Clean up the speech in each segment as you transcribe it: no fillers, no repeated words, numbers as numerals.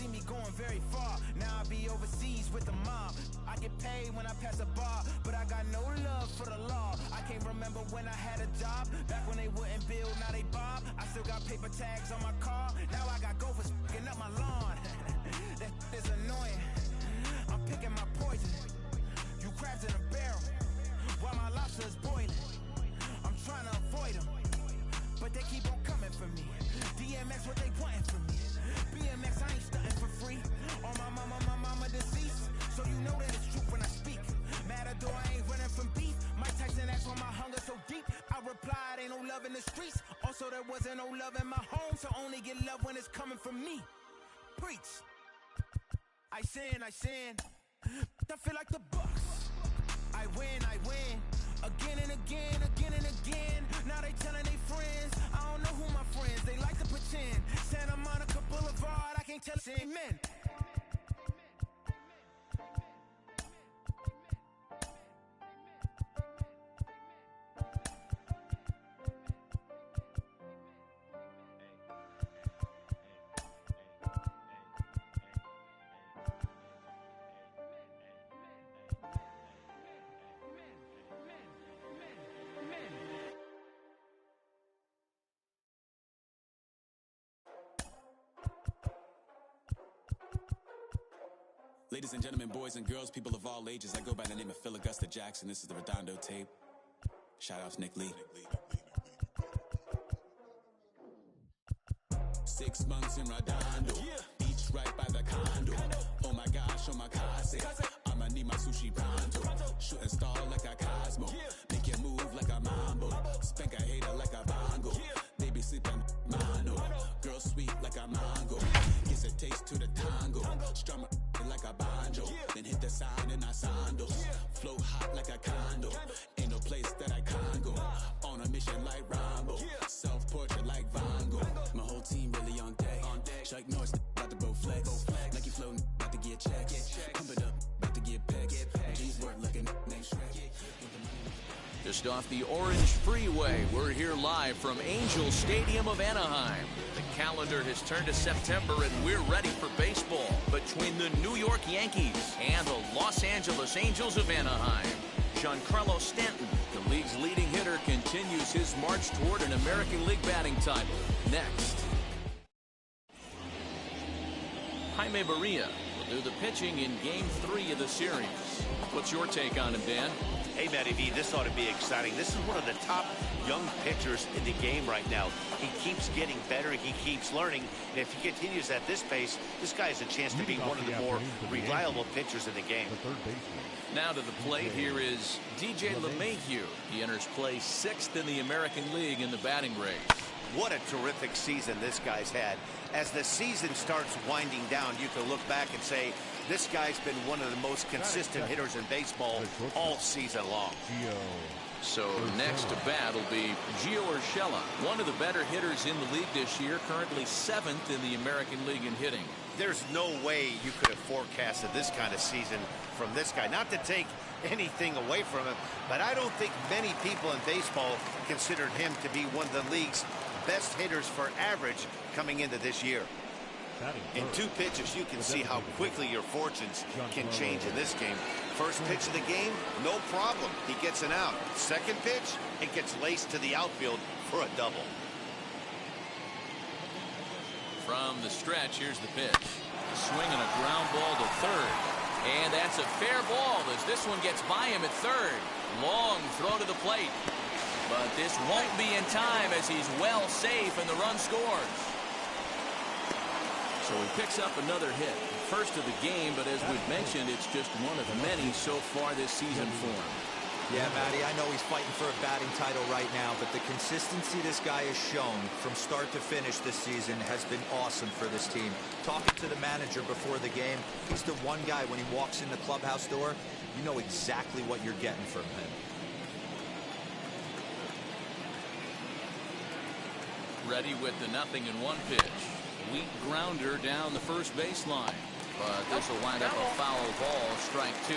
see me going very far. Now I be overseas with the mom. I get paid when I pass a bar, but I got no love for the law. I can't remember when I had a job. Back when they wouldn't build, now they bob. I still got paper tags on my car. Now I got gophers f***ing up my lawn. That is annoying. I'm picking my poison. You crabs in a barrel, while my lobster is boiling. I'm trying to avoid them, but they keep on coming for me. DMX, what they wanting from me? BMX, I ain't stunting for free. On my mama deceased, so you know that it's true when I speak. Matador, I ain't running from beef. Mike Tyson asked why my hunger so deep. I replied, ain't no love in the streets. Also, there wasn't no love in my home, so only get love when it's coming from me. Preach. I sin. I feel like the Bucks. I win. Again and again. Now they telling they friends. I don't know who my friends. They like to pretend. Santa Monica Boulevard. I can't tell it's amen. Ladies and gentlemen, boys and girls, people of all ages, I go by the name of Phil Augusta Jackson. This is the Redondo tape. Shout out to Nick Lee. 6 months in Redondo, beach right by the condo. Oh my gosh, oh my casa, I'ma need my sushi pronto. Shooting star like a Cosmo, make you move like a mambo. Spank a hater like a bongo. They be sleeping mano, girl sweet like a mango. Gives a taste to the tango, strum like a banjo, then hit the sign in our sandals. Flow hot like a condo, ain't no place that I can't go. On a mission like Rambo, self-portrait like Van Gogh. My whole team really on deck. Chuck Norris about to bow flex. Nike flow about to get checks. Pump it up, about to get pecs. G's work like a name Shrek. Just off the Orange Freeway, we're here live from Angel Stadium of Anaheim. The calendar has turned to September and we're ready for baseball between the New York Yankees and the Los Angeles Angels of Anaheim. Giancarlo Stanton, the league's leading hitter, continues his march toward an American League batting title. Next, Jaime Barria will do the pitching in Game 3 of the series. What's your take on it, Dan? Hey, Matty V, this ought to be exciting. This is one of the top young pitchers in the game right now. He keeps getting better. He keeps learning. And if he continues at this pace, this guy has a chance to be one of the more reliable pitchers in the game. Now to the plate, here is DJ LeMahieu. He enters play 6th in the American League in the batting race. What a terrific season this guy's had. As the season starts winding down, you can look back and say, this guy's been one of the most consistent hitters in baseball all season long. So next to bat will be Gio Urshela, one of the better hitters in the league this year, currently 7th in the American League in hitting. There's no way you could have forecasted this kind of season from this guy. Not to take anything away from him, but I don't think many people in baseball considered him to be one of the league's best hitters for average coming into this year. In 2 pitches, you can see how quickly your fortunes can change in this game. First pitch of the game, no problem. He gets an out. Second pitch, it gets laced to the outfield for a double. From the stretch, here's the pitch. Swinging a ground ball to third. And that's a fair ball as this one gets by him at third. Long throw to the plate. But this won't be in time as he's well safe and the run scores. So he picks up another hit. First of the game, but as we've mentioned, it's just one of many so far this season for him. Yeah, Matty, I know he's fighting for a batting title right now, but the consistency this guy has shown from start to finish this season has been awesome for this team. Talking to the manager before the game, he's the one guy when he walks in the clubhouse door, you know exactly what you're getting from him. Ready with the 0-1 pitch. Weak grounder down the first baseline. But this will wind up a foul ball, strike 2.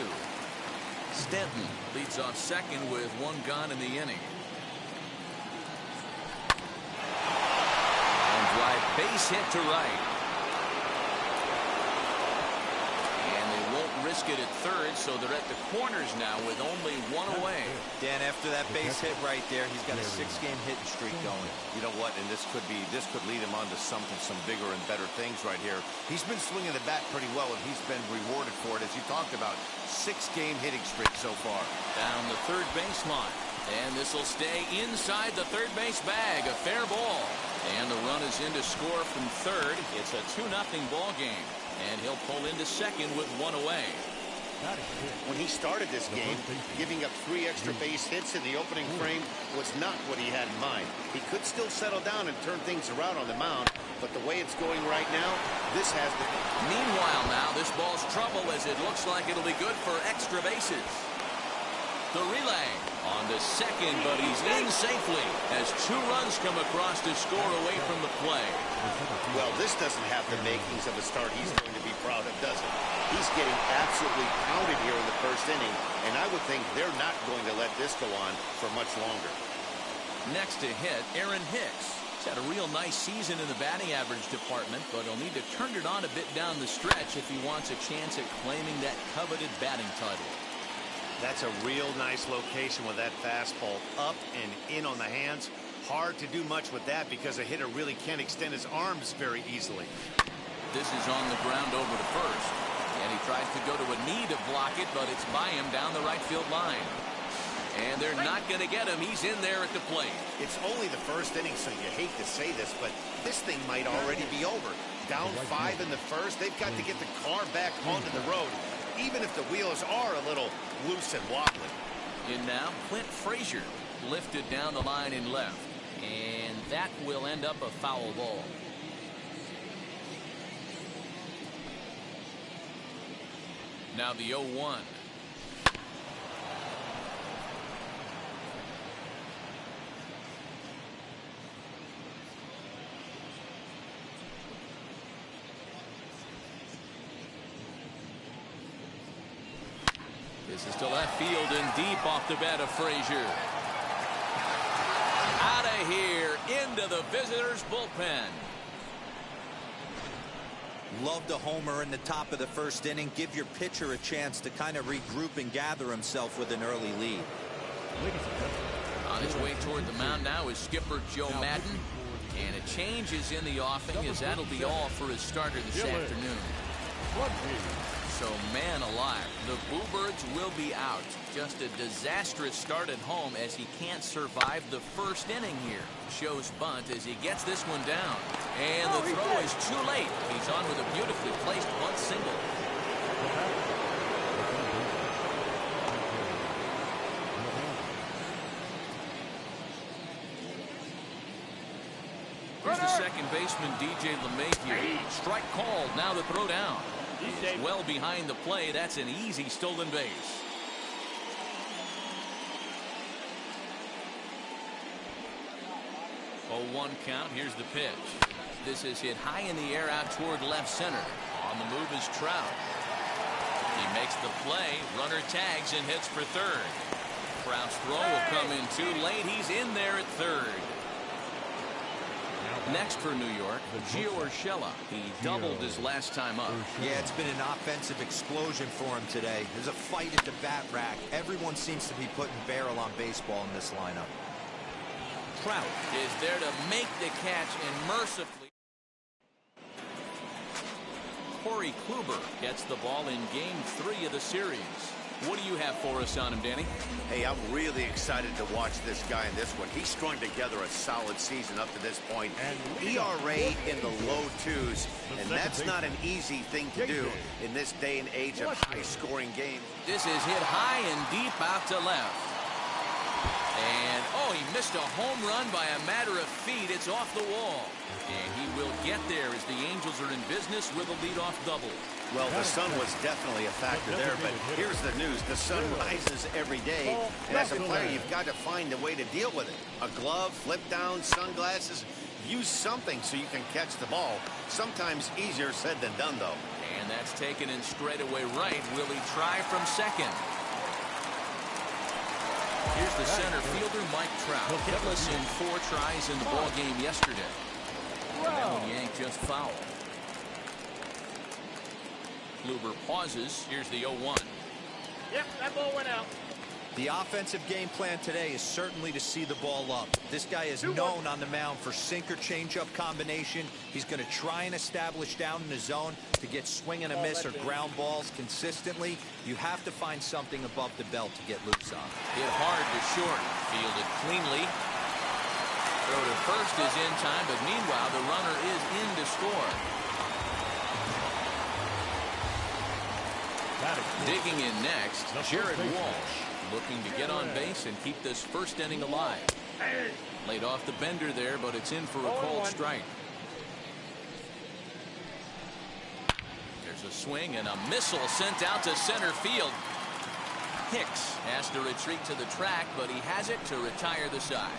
Stanton leads off second with 1 gone in the inning. And drive base hit to right. biscuit at third, so they're at the corners now with only one away. Dan, after that base hit right there, he's got a 6-game hitting streak going. You know what? And this could lead him on to some bigger and better things right here. He's been swinging the bat pretty well, and he's been rewarded for it, as you talked about. 6-game hitting streak so far. Down the third baseline. And this will stay inside the third base bag. A fair ball. And the run is in to score from third. It's a 2-0 ball game. And he'll pull into second with one away. When he started this game, giving up 3 extra base hits in the opening frame was not what he had in mind. He could still settle down and turn things around on the mound, but the way it's going right now, this has to be. Meanwhile now, this ball's trouble as it looks like it'll be good for extra bases. The relay on to second, but he's in safely as 2 runs come across to score away from the play. Well, this doesn't have the makings of a start he's going to be proud of, does it? He's getting absolutely pounded here in the first inning, and I would think they're not going to let this go on for much longer. Next to hit, Aaron Hicks. He's had a real nice season in the batting average department, but he'll need to turn it on a bit down the stretch if he wants a chance at claiming that coveted batting title. That's a real nice location with that fastball up and in on the hands. Hard to do much with that because a hitter really can't extend his arms very easily. This is on the ground over to first. And he tries to go to a knee to block it, but it's by him down the right field line. And they're not going to get him. He's in there at the plate. It's only the first inning, so you hate to say this, but this thing might already be over. Down 5 in the first. They've got to get the car back onto the road, even if the wheels are a little loose and wobbly. In now, Clint Frazier lifted down the line in left. And that will end up a foul ball. Now the 0-1. This is to left field and deep off the bat of Frazier. Out of here into the visitors' bullpen. Loved a homer in the top of the first inning. Give your pitcher a chance to kind of regroup and gather himself with an early lead. On his way toward the mound now is skipper Joe Madden. And a change is in the offing as that'll be all for his starter this afternoon. So, man alive, the Bluebirds will be out. Just a disastrous start at home as he can't survive the first inning here. Shows bunt as he gets this one down. And the throw is too late. He's on with a beautifully placed bunt single. Here's the second baseman, DJ LeMahieu. Strike called, now the throw down. Well behind the play. That's an easy stolen base. Oh, 1 count. Here's the pitch. This is hit high in the air out toward left center. On the move is Trout. He makes the play. Runner tags and hits for third. Trout's throw will come in too late. He's in there at third. Next for New York, Gio Urshela. He doubled his last time up. Yeah, it's been an offensive explosion for him today. There's a fight at the bat rack. Everyone seems to be putting barrel on baseball in this lineup. Trout is there to make the catch and mercifully. Corey Kluber gets the ball in Game 3 of the series. What do you have for us on him, Danny? Hey, I'm really excited to watch this guy in this one. He's strung together a solid season up to this point. ERA in the low 2s, and that's not an easy thing to do in this day and age of high-scoring games. This is hit high and deep out to left. And, oh, he missed a home run by a matter of feet. It's off the wall. And he will get there as the Angels are in business with a leadoff double. Well, the sun was definitely a factor there, but here's the news. The sun rises every day, and as a player, you've got to find a way to deal with it. A glove, flip down, sunglasses. Use something so you can catch the ball. Sometimes easier said than done, though. And that's taken in straightaway right. Will he try from second? Here's the center fielder, Mike Trout. Hitless in 4 tries in the ball game yesterday. And that one yanked just foul. Kluber pauses. Here's the 0-1. Yep, that ball went out. The offensive game plan today is certainly to see the ball up. This guy is known on the mound for sinker changeup combination. He's going to try and establish down in the zone to get swing and a miss or ground balls consistently. You have to find something above the belt to get loose on. Hit hard to short. Fielded cleanly. Throw to first is in time, but meanwhile the runner is in to score. Digging in next, Jared Walsh, looking to get on base and keep this first inning alive. Laid off the bender there, but it's in for a cold strike. There's a swing and a missile sent out to center field. Hicks has to retreat to the track, but he has it to retire the side.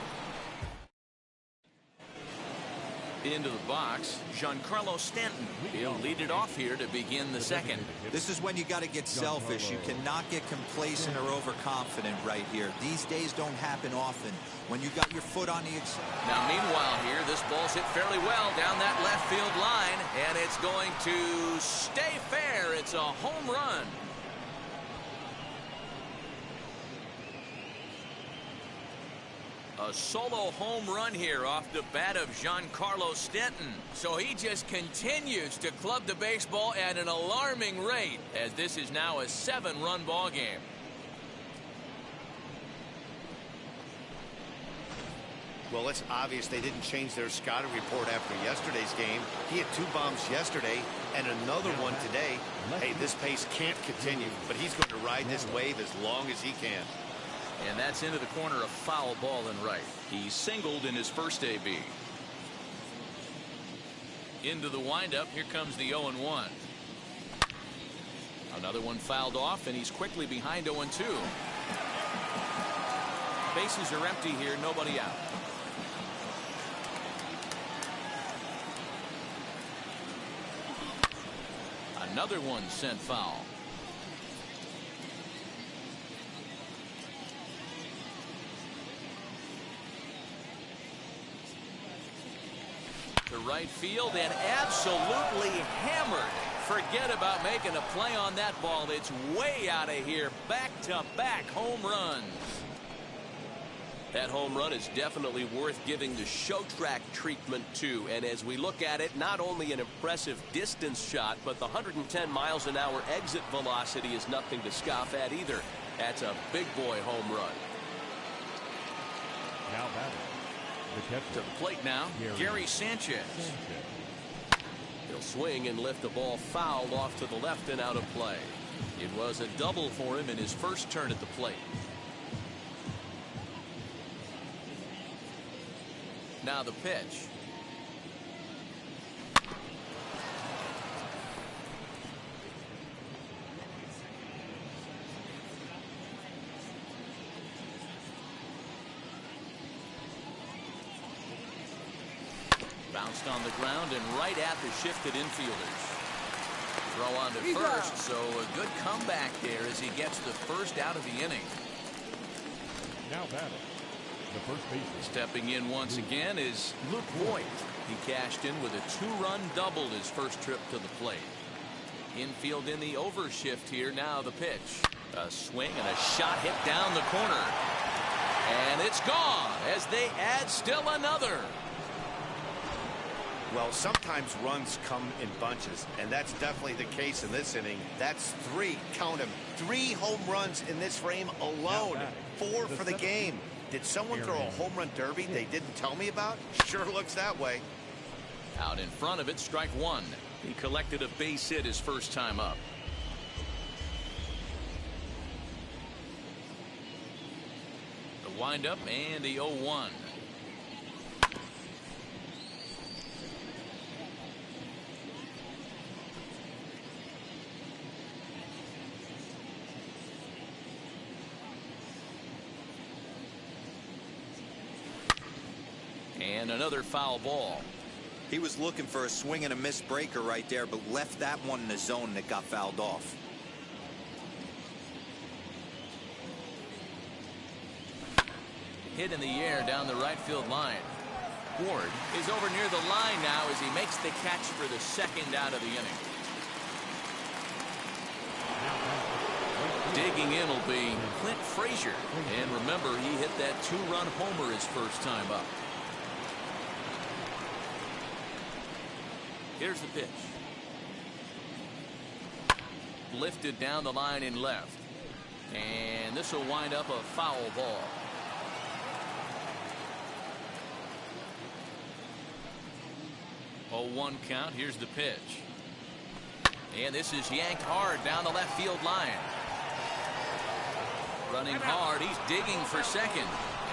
Into the box, Giancarlo Stanton. He'll lead it off here to begin the second. This is when you got to get selfish. You cannot get complacent or overconfident right here. These days don't happen often. When you got your foot on the Now meanwhile here, this ball's hit fairly well down that left field line, and it's going to stay fair. It's a home run. A solo home run here off the bat of Giancarlo Stanton. So he just continues to club the baseball at an alarming rate, as this is now a 7-run ball game. Well, it's obvious they didn't change their scouting report after yesterday's game. He had 2 bombs yesterday and another one today. Hey, this pace can't continue, but he's going to ride this wave as long as he can. And that's into the corner, a foul ball in right. He singled in his first AB. Into the windup, here comes the 0-1. Another one fouled off, and he's quickly behind 0-2. Bases are empty here, nobody out. Another one sent foul. To right field and absolutely hammered. Forget about making a play on that ball. It's way out of here. Back-to-back home runs. That home run is definitely worth giving the show track treatment to. And as we look at it, not only an impressive distance shot, but the 110 miles an hour exit velocity is nothing to scoff at either. That's a big boy home run. Now batting. To the plate now, Gary Sanchez. He'll swing and lift the ball foul off to the left and out of play. It was a double for him in his first turn at the plate. Now the pitch. Bounced on the ground and right at the shifted infielders. Throw on to first, so a good comeback there as he gets the first out of the inning. Now batting. The first baseman. Stepping in once again is Luke Voigt. He cashed in with a 2-run double his first trip to the plate. Infield in the overshift here. Now the pitch. A swing and a shot hit down the corner. And it's gone as they add still another. Well, sometimes runs come in bunches, and that's definitely the case in this inning. That's 3, count them, 3 home runs in this frame alone. 4 for the game. Did someone throw a home run derby they didn't tell me about? Sure looks that way. Out in front of it, strike 1. He collected a base hit his first time up. The windup and the 0-1. And another foul ball. He was looking for a swing and a miss breaker right there, but left that one in the zone that got fouled off. Hit in the air down the right field line. Ward is over near the line now as he makes the catch for the second out of the inning. Digging in will be Clint Frazier. And remember, he hit that 2-run homer his first time up. Here's the pitch. Lifted down the line in left. And this will wind up a foul ball. A 1 count. Here's the pitch. And this is yanked hard down the left field line. Running hard. He's digging for second.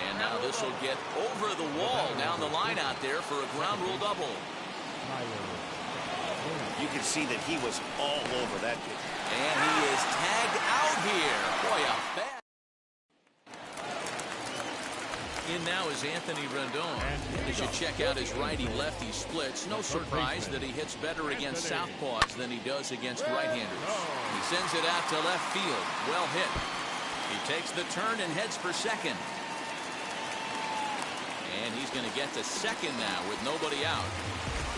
And now this will get over the wall down the line out there for a ground rule double. You can see that he was all over that pitch. And he is tagged out here. Boy, a bad. In now is Anthony Rendon. You should check out his righty-lefty splits. No surprise that he hits better against southpaws than he does against right-handers. He sends it out to left field. Well hit. He takes the turn and heads for second. And he's going to get to second now with nobody out.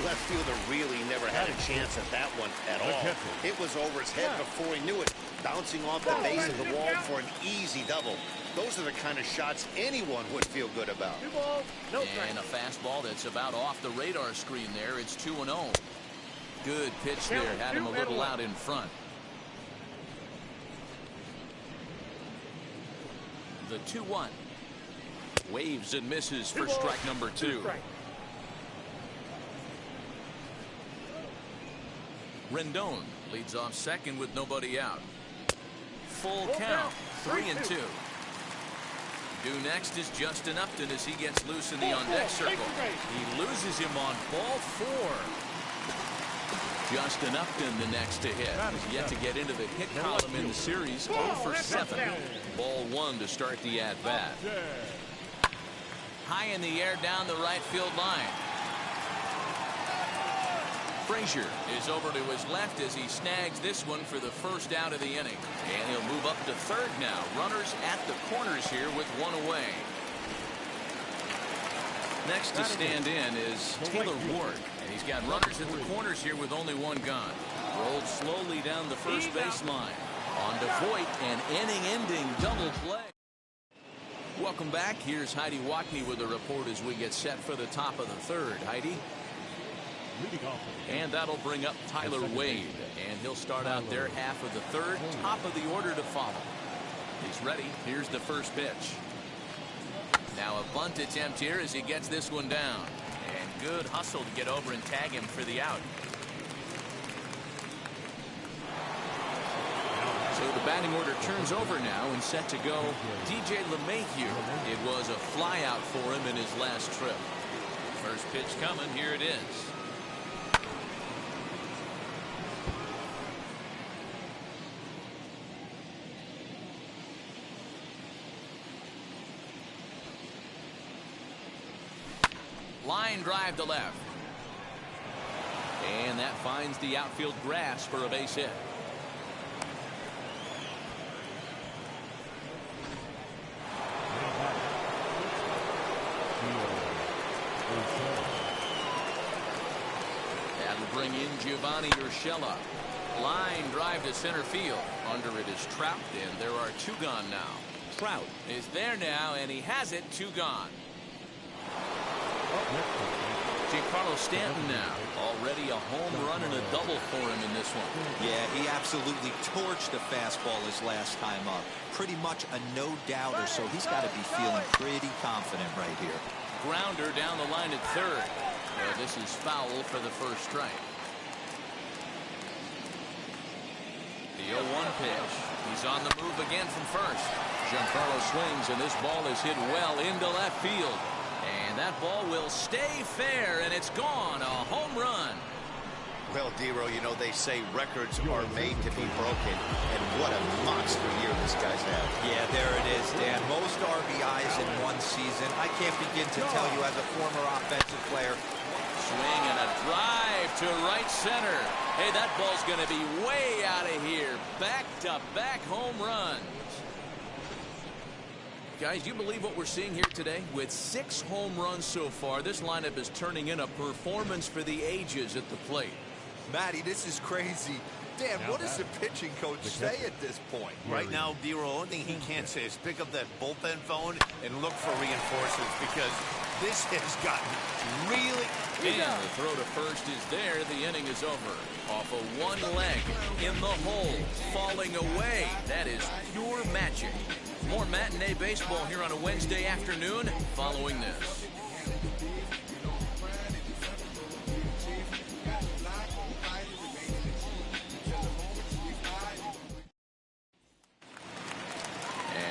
Left fielder really never had a chance at that one at all. It was over his head before he knew it, bouncing off the base of the wall for an easy double. Those are the kind of shots anyone would feel good about. And a fastball that's about off the radar screen there. It's 2-0. Good pitch there. Had him a little out in front. The 2-1. Waves and misses for strike number 2. Rendon leads off second with nobody out. Full count, 3-2. Due next is Justin Upton as he gets loose in the on-deck circle. He loses him on ball 4. Justin Upton the next to hit. He's yet to get into the hit column in the series. 0 for 7. Ball 1 to start the at-bat. High in the air down the right field line. Frazier is over to his left as he snags this one for the first out of the inning. And he'll move up to third now. Runners at the corners here with 1 away. Next to stand in is Taylor Ward. And he's got runners at the corners here with only 1 gone. Rolled slowly down the first baseline. On to Voit, an inning-ending double play. Welcome back. Here's Heidi Watney with a report as we get set for the top of the third. Heidi? And that'll bring up Tyler Wade. And he'll start out their half of the third. Top of the order to follow. He's ready. Here's the first pitch. Now a bunt attempt here as he gets this one down. And good hustle to get over and tag him for the out. So the batting order turns over now and set to go DJ LeMahieu. It was a fly out for him in his last trip. First pitch coming. Here it is. Line drive to left. And that finds the outfield grass for a base hit. That'll bring in Giovanni Urshela. Line drive to center field. Under it is Trout, and there are 2 gone now. Trout is there now, and he has it. 2 gone. Giancarlo Stanton now. Already a home run and a double for him in this one. Yeah, he absolutely torched the fastball his last time up. Pretty much a no-doubter, so he's got to be feeling pretty confident right here. Grounder down the line at third. Well, this is foul for the first strike. The 0-1 pitch. He's on the move again from first. Giancarlo swings, and this ball is hit well into left field. And that ball will stay fair, and it's gone. A home run. Well, Dero, you know, they say records are made to be broken, and what a monster year this guy's had. Yeah, there it is, Dan. Most RBIs in one season. I can't begin to tell you as a former offensive player. Swing and a drive to right center. Hey, that ball's going to be way out of here. Back-to-back home runs. Guys, you believe what we're seeing here today? With 6 home runs so far, this lineup is turning in a performance for the ages at the plate. Matty, this is crazy. Dan, Now what does the pitching coach say at this point? Right now, D-Roll, only thing he can't say is pick up that bullpen phone and look for reinforcements, because this has gotten really... And the throw to first is there. The inning is over. Off of one leg, in the hole, falling away. That is pure magic. More matinee baseball here on a Wednesday afternoon following this.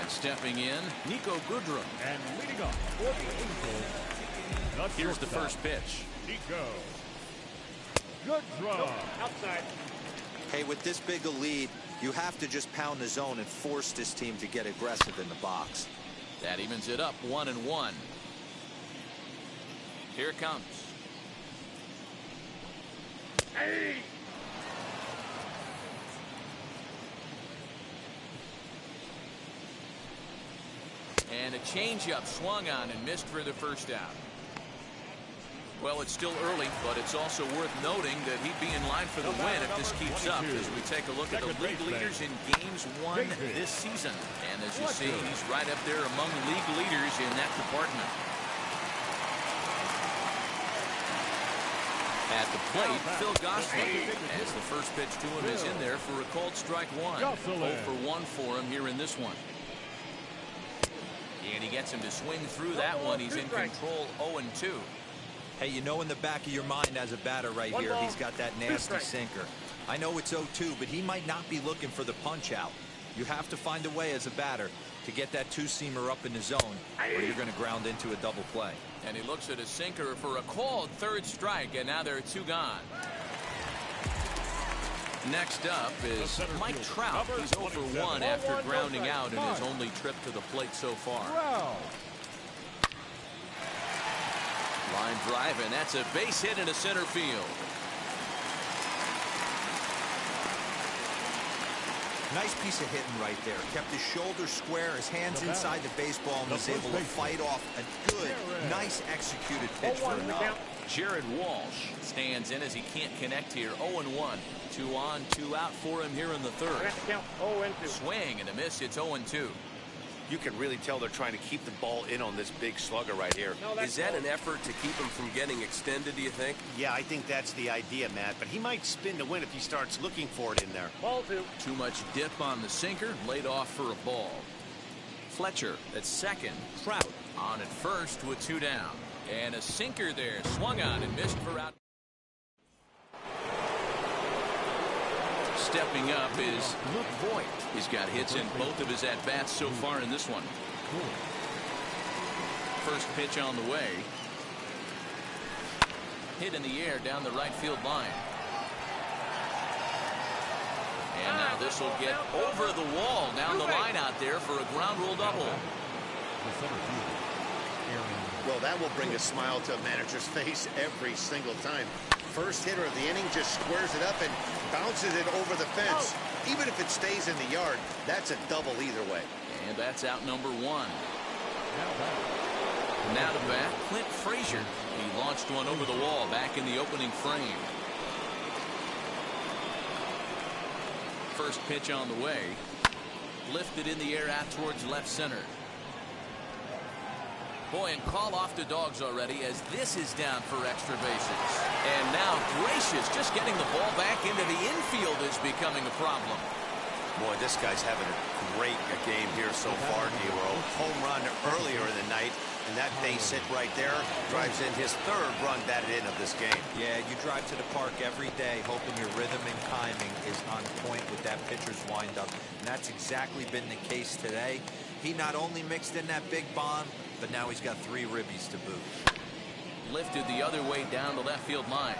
Stepping in, Nico Goodrum. And leading off for the Angels. Here's the first pitch. Nico Goodrum. Outside. Hey, with this big a lead, you have to just pound the zone and force this team to get aggressive in the box. That evens it up 1-1. Here it comes. Hey! And a changeup swung on and missed for the first out. Well, it's still early, but it's also worth noting that he'd be in line for the win if this keeps up, as we take a look at the league leaders in games won this season. And as you see, he's right up there among league leaders in that department. At the plate, Phil Gosselin, as the first pitch to him is in there for a called strike one. 0 for 1 for him here in this one. And he gets him to swing through that one. He's in control 0-2. Hey, you know in the back of your mind as a batter right here, he's got that nasty sinker. I know it's 0-2, but he might not be looking for the punch out. You have to find a way as a batter to get that two-seamer up in the zone, or you're going to ground into a double play. And he looks at a sinker for a called third strike, and now there are 2 gone. Next up is Mike Trout. He's 0 for 1 after grounding out in his only trip to the plate so far. Line drive, and that's a base hit into center field. Nice piece of hitting right there. Kept his shoulders square, his hands inside the baseball, and was able to fight off a good, nice executed pitch for a knock. Jared Walsh stands in as he can't connect here. 0-1. 2 on, 2 out for him here in the third. Swing and a miss. It's 0-2. You can really tell they're trying to keep the ball in on this big slugger right here. Is that an effort to keep him from getting extended, do you think? Yeah, I think that's the idea, Matt. But he might spin to win if he starts looking for it in there. Ball 2. Too much dip on the sinker. Laid off for a ball. Fletcher at second. Trout on at first with 2 down. And a sinker there. Swung on and missed for out. Stepping up is Luke Voigt. He's got hits in both of his at-bats so far in this one. First pitch on the way. Hit in the air down the right field line. And now this will get over the wall down the line out there for a ground rule double. Well, that will bring a smile to a manager's face every single time. First hitter of the inning just squares it up and bounces it over the fence. Even if it stays in the yard, that's a double either way. And that's out number 1. Now to bat, Clint Frazier. He launched one over the wall back in the opening frame. First pitch on the way. Lifted in the air out towards left center. Boy, and call off the dogs already as this is down for extra bases. And now Gracious just getting the ball back into the infield is becoming a problem. Boy, this guy's having a great game here so far, Nero. Home run earlier in the night, and that base hit right there drives in his 3rd run batted in of this game. Yeah, you drive to the park every day hoping your rhythm and timing is on point with that pitcher's windup, and that's exactly been the case today. He not only mixed in that big bomb, but now he's got 3 ribbies to boot. Lifted the other way down the left field line.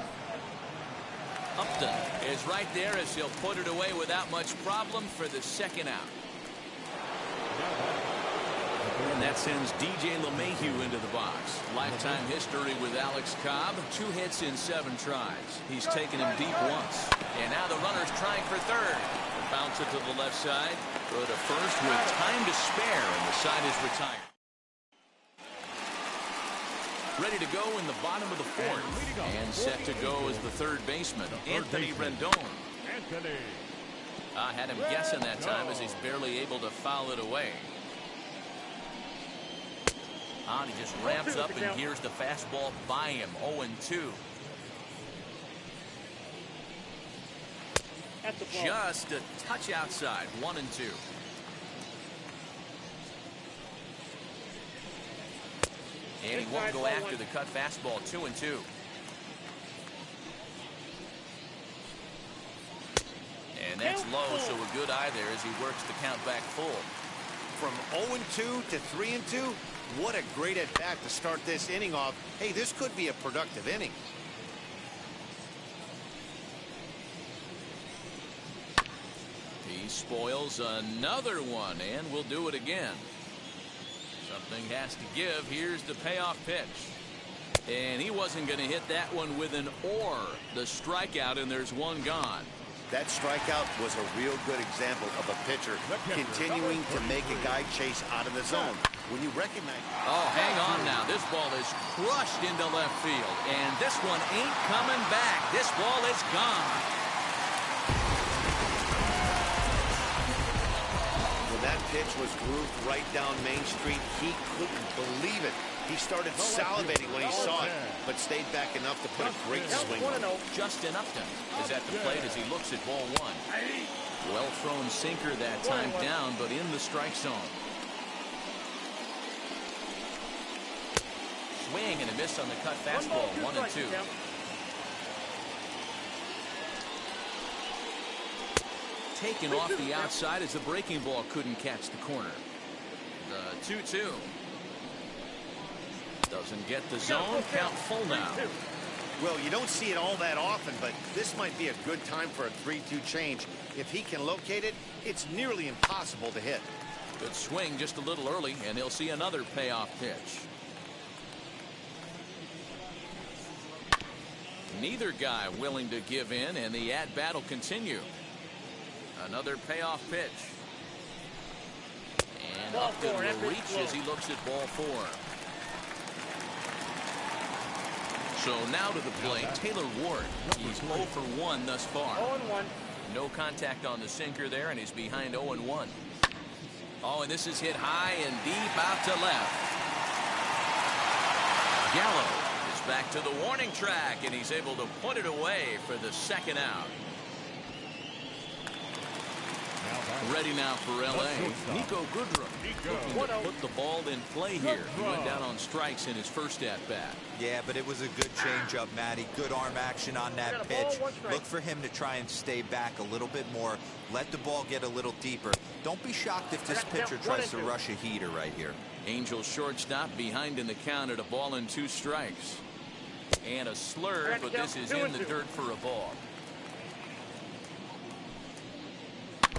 Upton is right there as he'll put it away without much problem for the 2nd out. And that sends DJ LeMahieu into the box. Lifetime history with Alex Cobb. 2 hits in 7 tries. He's taken him deep once. And now the runner's trying for third. Bounce it to the left side. Go to first with time to spare, and the side is retired. Ready to go in the bottom of the 4th. And set to go as the 3rd baseman, Anthony Rendon. Anthony. I had him guessing that time as he's barely able to foul it away. He just ramps up, and here's the fastball by him. 0-2. Just a touch outside. 1-2. And he won't go after the cut fastball. 2-2. And that's low, so a good eye there as he works the count back full. From 0-2 to 3-2, what a great at bat to start this inning off. Hey, this could be a productive inning. He spoils another one, and we'll do it again. Something has to give. Here's the payoff pitch. And he wasn't going to hit that one with an or. The strikeout, and there's one gone. That strikeout was a real good example of a pitcher continuing to make a guy chase out of the zone. When you recognize... Oh, hang on now. This ball is crushed into left field, and this one ain't coming back. This ball is gone. When that pitch was grooved right down Main Street, he couldn't believe it. He started salivating when he saw it, but stayed back enough to put a great swing on it. Justin Upton is at the plate as he looks at ball one. Well thrown sinker that time down, but in the strike zone. Swing and a miss on the cut fastball. 1-2. Taken off the outside as the breaking ball couldn't catch the corner. The 2-2. Doesn't get the zone. Count full now. Well, you don't see it all that often, but this might be a good time for a 3-2 change. If he can locate it, it's nearly impossible to hit. Good swing just a little early, and he'll see another payoff pitch. Neither guy willing to give in, and the at-bat will continue. Another payoff pitch. And Upton will reach as he looks at ball four. So now to the plate, Taylor Ward. He's 0 for 1 thus far. 0-1. No contact on the sinker there, and he's behind 0-1. Oh, and this is hit high and deep out to left. Gallo is back to the warning track, and he's able to put it away for the second out. Ready now for L.A. Nico Goodrum looking to put the ball in play here. He went down on strikes in his first at-bat. Yeah, but it was a good changeup, Matty. Good arm action on that pitch. Look for him to try and stay back a little bit more. Let the ball get a little deeper. Don't be shocked if this pitcher tries to rush a heater right here. Angels shortstop behind in the count at a ball and 2 strikes. And a slur, but this is in the dirt for a ball.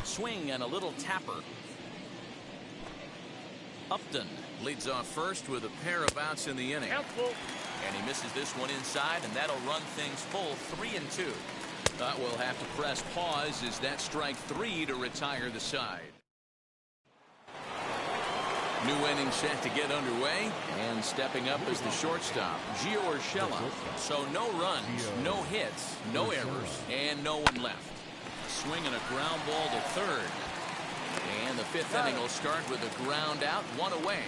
Swing and a little tapper. Upton leads off first with a pair of outs in the inning. And he misses this one inside, and that'll run things full. 3-2. We'll have to press pause as that strike 3 to retire the side. New inning set to get underway, and stepping up is the shortstop, Gio Urshela. So no runs, no hits, no errors, and no one left. Swing and a ground ball to third. And the 5th inning will start with a ground out, 1 away.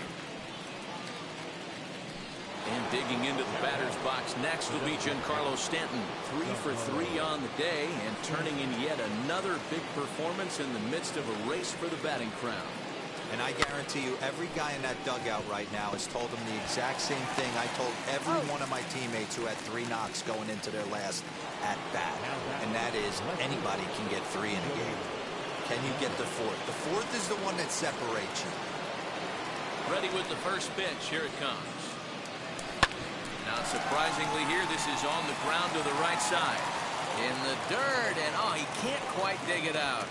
And digging into the batter's box next will be Giancarlo Stanton. 3 for 3 on the day, and turning in yet another big performance in the midst of a race for the batting crown. And I guarantee you, every guy in that dugout right now has told him the exact same thing I told every one of my teammates who had 3 knocks going into their last at-bat. And that is, anybody can get 3 in a game. Can you get the 4th? The 4th is the one that separates you. Ready with the first pitch. Here it comes. Now, surprisingly here, this is on the ground to the right side. In the dirt, and oh, he can't quite dig it out.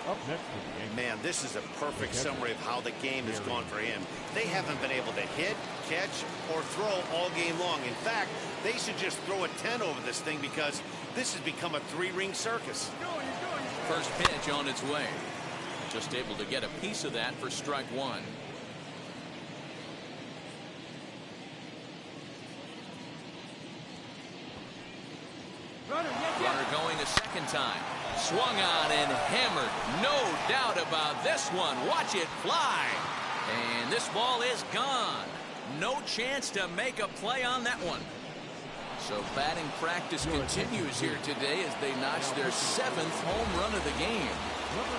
Up next to the game. Man, this is a perfect summary of how the game has gone for him. They haven't been able to hit, catch, or throw all game long. In fact, they should just throw a 10 over this thing because this has become a 3-ring circus. First pitch on its way. Just able to get a piece of that for strike 1. Runner going a second time. Swung on and hammered. No doubt about this one. Watch it fly. And this ball is gone. No chance to make a play on that one. So batting practice continues here today as they notch their 7th home run of the game.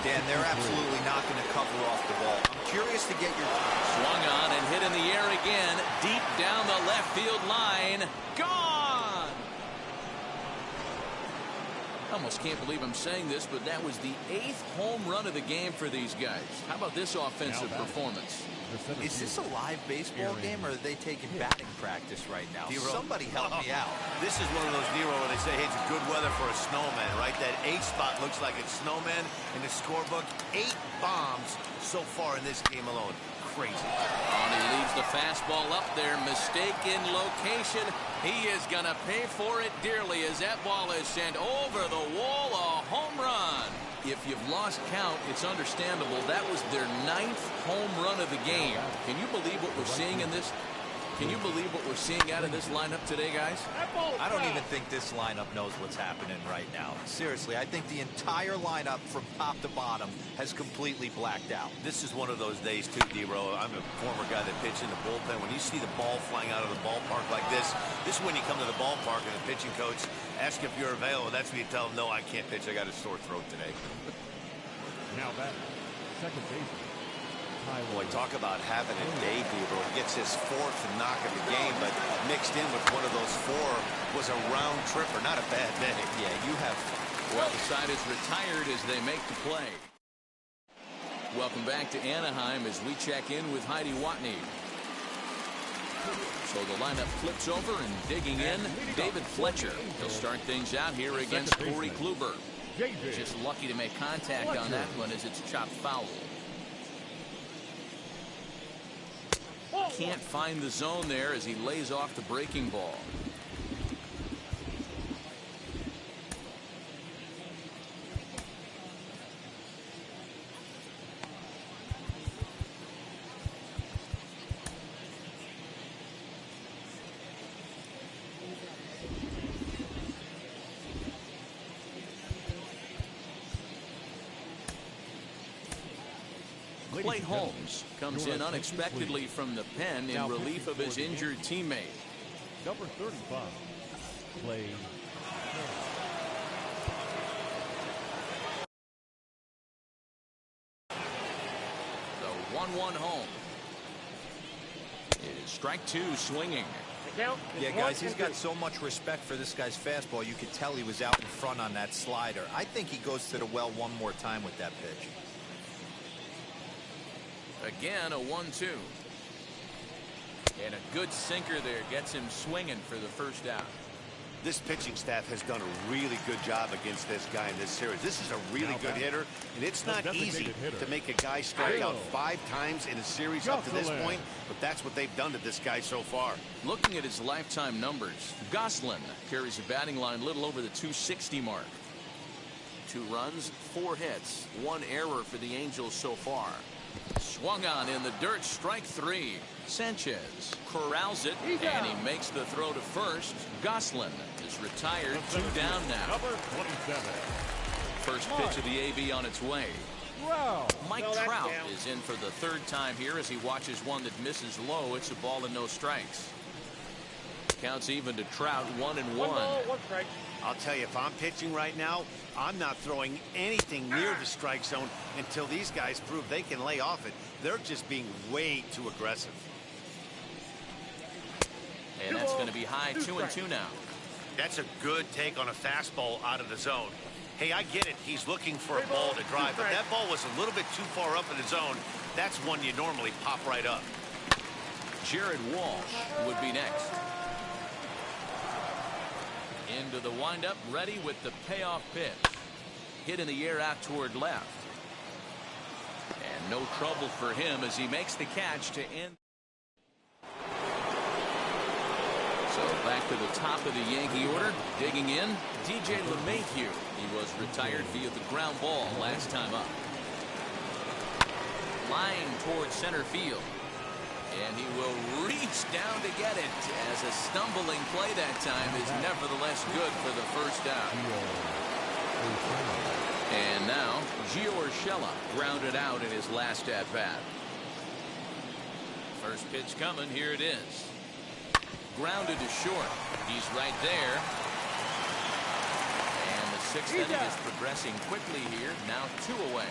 Dan, they're absolutely not going to cover off the ball. I'm curious to get your... Swung on and hit in the air again. Deep down the left field line. Gone! I almost can't believe I'm saying this, but that was the 8th home run of the game for these guys. How about this offensive performance? Is this a live baseball game, or are they taking batting practice right now? Somebody help me out. This is one of those, Nero, where they say, hey, it's good weather for a snowman, right? That 8 spot looks like it's snowman in the scorebook. 8 bombs so far in this game alone. Crazy. And he leaves the fastball up there. Mistaken location. He is going to pay for it dearly as that ball is sent over the wall. A home run. If you've lost count, it's understandable. That was their 9th home run of the game. Can you believe what we're seeing in this? Can you believe what we're seeing out of this lineup today, guys? I don't even think this lineup knows what's happening right now. Seriously, I think the entire lineup from top to bottom has completely blacked out. This is one of those days, too, D-Row. I'm a former guy that pitched in the bullpen. When you see the ball flying out of the ballpark like this is when you come to the ballpark and the pitching coach asks if you're available. That's when you tell him, no, I can't pitch. I got a sore throat today. Now back, second baseman. Boy, talk about having a day, Deaver. He gets his 4th knock of the game, but mixed in with one of those 4 was a round tripper. Not a bad day. Yeah, you have... Well, the side is retired as they make the play. Welcome back to Anaheim as we check in with Heidi Watney. So the lineup flips over and digging in, David Fletcher. He'll start things out here against Corey Kluber. Just lucky to make contact on that one as it's chopped foul. Can't find the zone there as he lays off the breaking ball. Clay Holmes comes in unexpectedly from the pen in relief of his injured teammate. Number 35, Clay. The 1-1 home. It is strike 2 swinging. Yeah, guys, he's got so much respect for this guy's fastball. You could tell he was out in front on that slider. I think he goes to the well one more time with that pitch. Again, a 1-2. And a good sinker there gets him swinging for the first out. This pitching staff has done a really good job against this guy in this series. This is a really good hitter, and it's not easy to make a guy strike out 5 times in a series up to this point, but that's what they've done to this guy so far. Looking at his lifetime numbers, Goslin carries a batting line a little over the 260 mark. 2 runs, 4 hits, 1 error for the Angels so far. Swung on in the dirt, strike 3. Sanchez corrals it, and he makes the throw to first. Goslin is retired, 2 down now. Number 27. First pitch of the AB on its way. Mike Trout is in for the 3rd time here as he watches one that misses low. It's a ball and no strikes. Counts even to Trout, 1-1. I'll tell you, if I'm pitching right now, I'm not throwing anything near the strike zone until these guys prove they can lay off it. They're just being way too aggressive. And that's going to be high, 2-2 now. That's a good take on a fastball out of the zone. Hey, I get it. He's looking for a ball to drive, but that ball was a little bit too far up in the zone. That's one you normally pop right up. Jared Walsh would be next. Into the windup, ready with the payoff pitch. Hit in the air out toward left. And no trouble for him as he makes the catch to end. So back to the top of the Yankee order. Digging in, DJ LeMahieu. He was retired via the ground ball last time up. Line towards center field. And he will reach down to get it, as a stumbling play that time is nevertheless good for the first down. And now, Gio Urshela grounded out in his last at-bat. First pitch coming, here it is. Grounded to short. He's right there. And the sixth inning is progressing quickly here. Now 2 away.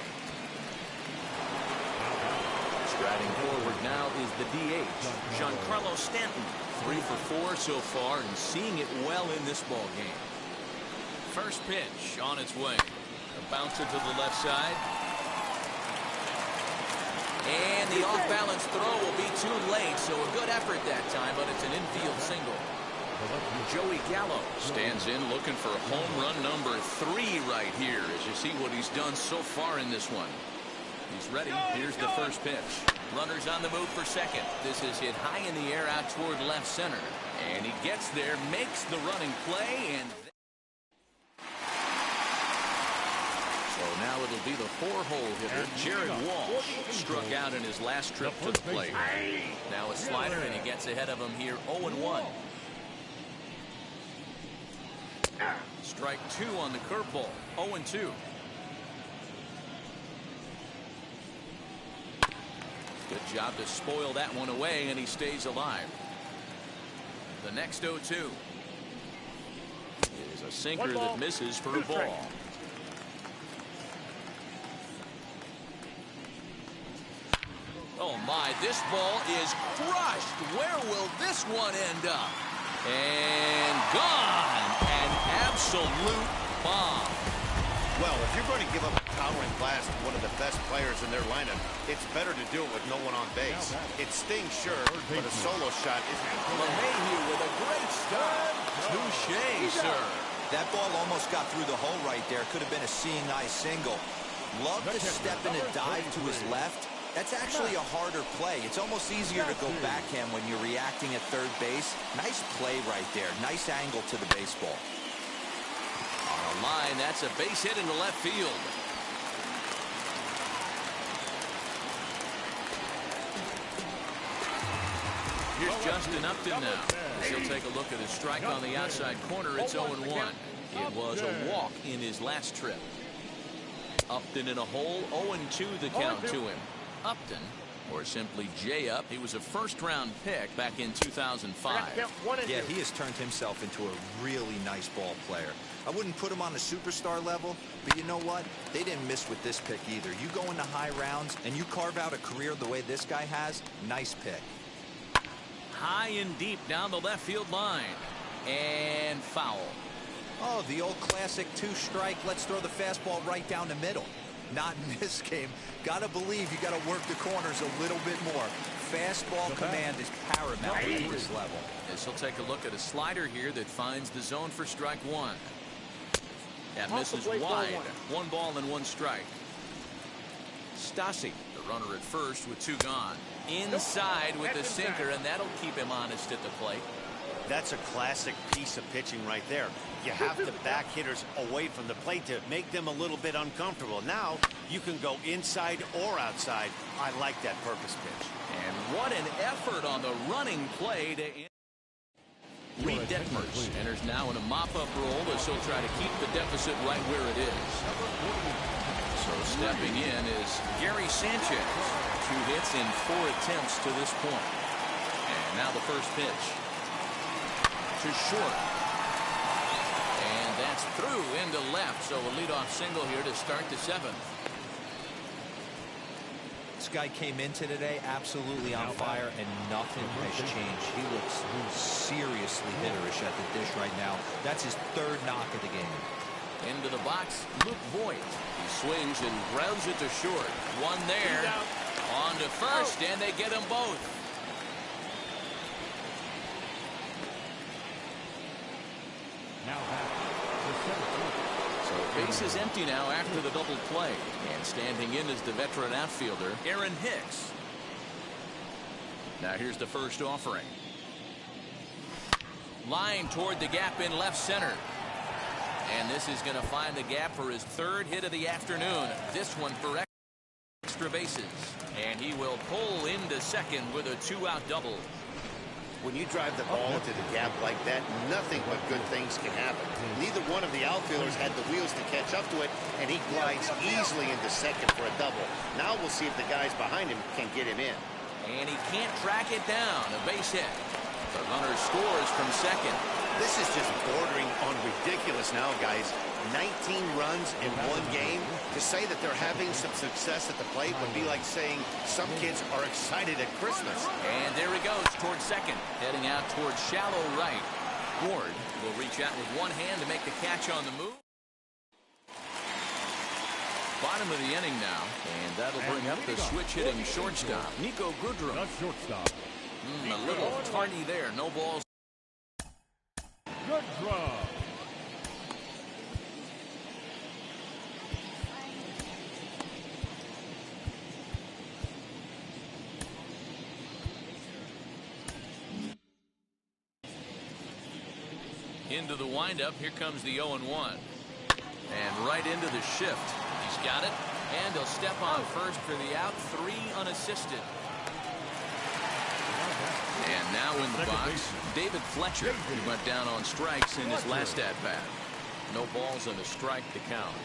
Striding forward now is the DH, Giancarlo Stanton. 3 for 4 so far and seeing it well in this ball game. First pitch on its way. A bouncer to the left side. And the off-balance throw will be too late, so a good effort that time, but it's an infield single. Joey Gallo stands in looking for home run number 3 right here, as you see what he's done so far in this one. He's ready. Here's the first pitch. Runners on the move for second. This is hit high in the air out toward left center. And he gets there, makes the running play, and so now it'll be the 4-hole hitter, Jared Walsh, struck out in his last trip to the plate. Now a slider, and he gets ahead of him here, 0-1. Strike 2 on the curveball, 0-2. Good job to spoil that one away, and he stays alive. The next 0-2 is a sinker that misses for a ball. Oh my, this ball is crushed. Where will this one end up? And gone. An absolute bomb. Well, if you're going to give up a towering blast to one of the best players in their lineup, it's better to do it with no one on base. It stings, sure, but a solo shot isn't. LeMahieu with a great start. Touché, sir. That ball almost got through the hole right there. Could have been a seeing eye single. Love to step in and dive to his left. That's actually a harder play. It's almost easier to go backhand when you're reacting at third base. Nice play right there. Nice angle to the baseball. On a line, that's a base hit into left field. Here's Justin Upton now. He'll take a look at his strike on the outside corner. It's 0-1. It was a walk in his last trip. Upton in a hole, 0-2 the count to him. Upton, or simply J-Up, he was a first-round pick back in 2005. Yeah, he has turned himself into a really nice ball player. I wouldn't put him on the superstar level, but you know what? They didn't miss with this pick either. You go into high rounds and you carve out a career the way this guy has, nice pick. High and deep down the left field line. And foul. Oh, the old classic 2-strike. Let's throw the fastball right down the middle. Not in this game. Gotta believe you gotta work the corners a little bit more. Fastball command is paramount at this level. As he'll take a look at a slider here that finds the zone for strike 1. That misses wide. 1 ball and 1 strike. Stassi, the runner at first with 2 gone. Inside with the sinker, and that'll keep him honest at the plate. That's a classic piece of pitching right there. You have to back hitters away from the plate to make them a little bit uncomfortable. Now you can go inside or outside. I like that purpose pitch. And what an effort on the running play to Reed Detmers enters now in a mop-up role as he'll try to keep the deficit right where it is. So stepping in is Gary Sanchez. 2 hits in 4 attempts to this point. And now the first pitch to short. And that's through into left. So a leadoff single here to start the 7th. This guy came into today absolutely on fire, and nothing has changed. He looks seriously hitterish at the dish right now. That's his 3rd knock of the game. Into the box, Luke Voigt. He swings and grounds it to short. 1 there. On to first, and they get them both. Now back to 7th. So base is empty now after the double play. And standing in is the veteran outfielder, Aaron Hicks. Now here's the first offering. Line toward the gap in left center. And this is going to find the gap for his 3rd hit of the afternoon. This one for X. extra bases. And he will pull into second with a 2-out double. When you drive the ball into the gap like that, nothing but good things can happen. Neither one of the outfielders had the wheels to catch up to it, and he glides easily into second for a double. Now we'll see if the guys behind him can get him in. And he can't track it down. A base hit. The runner scores from second. This is just bordering on ridiculous now, guys. 19 runs in one game. To say that they're having some success at the plate would be like saying some kids are excited at Christmas. And there he goes towards second, heading out towards shallow right. Ward will reach out with one hand to make the catch on the move. Bottom of the inning now, and that'll bring up the switch-hitting shortstop, Nico Goodrum. The shortstop. A little tardy there, no balls. Goodrum. Into the windup, here comes the 0-1. And right into the shift. He's got it, and he'll step on first for the out, 3 unassisted. And now in the box, David Fletcher, who went down on strikes in his last at-bat. No balls and a strike to count.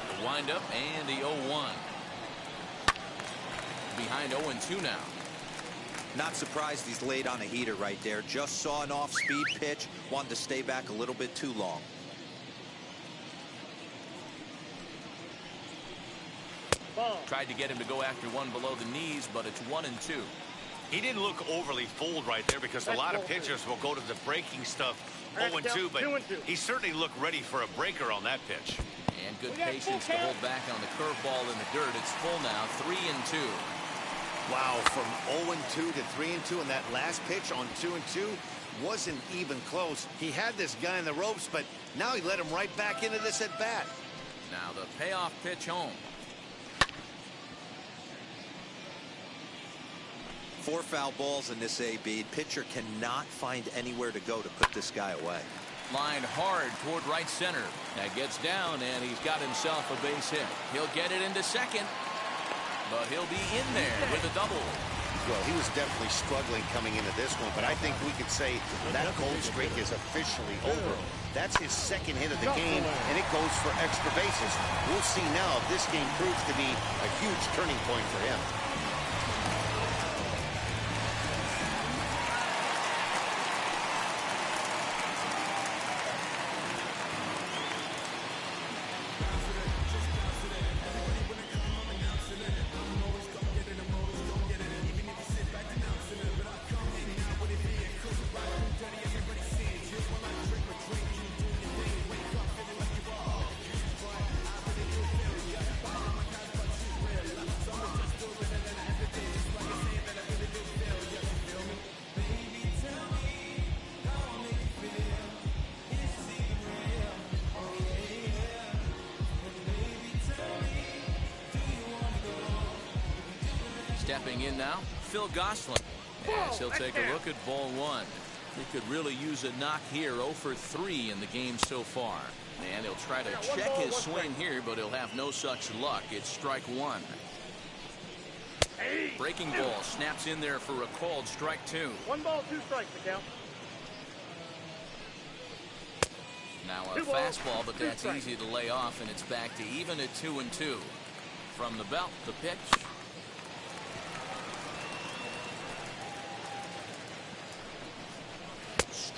The windup and the 0-1. Behind 0-2 now. Not surprised he's laid on a heater right there. Just saw an off-speed pitch. Wanted to stay back a little bit too long. Tried to get him to go after one below the knees, but it's 1-2. He didn't look overly fooled right there because a lot of pitchers will go to the breaking stuff 0-2, but he certainly looked ready for a breaker on that pitch. And good patience to hold back on the curveball in the dirt. It's full now, 3-2. Wow, from 0-2 to 3-2, and that last pitch on 2-2 wasn't even close. He had this guy in the ropes, but now he let him right back into this at bat. Now the payoff pitch home. 4 foul balls in this AB. Pitcher cannot find anywhere to go to put this guy away. Lined hard toward right center. That gets down, and he's got himself a base hit. He'll get it into second, but he'll be in there with a double. Well, he was definitely struggling coming into this one, but I think we could say that cold streak is officially over. That's his second hit of the game, and it goes for extra bases. We'll see now if this game proves to be a huge turning point for him. Stepping in now, Phil Gosselin. As he'll take a look at ball 1. He could really use a knock here. 0 for 3 in the game so far. And he'll try to check his swing here, but he'll have no such luck. It's strike 1. Breaking ball snaps in there for a called strike 2. 1 ball, 2 strikes to count. Now a fastball, but that's easy to lay off, and it's back to even at 2-2. From the belt, the pitch.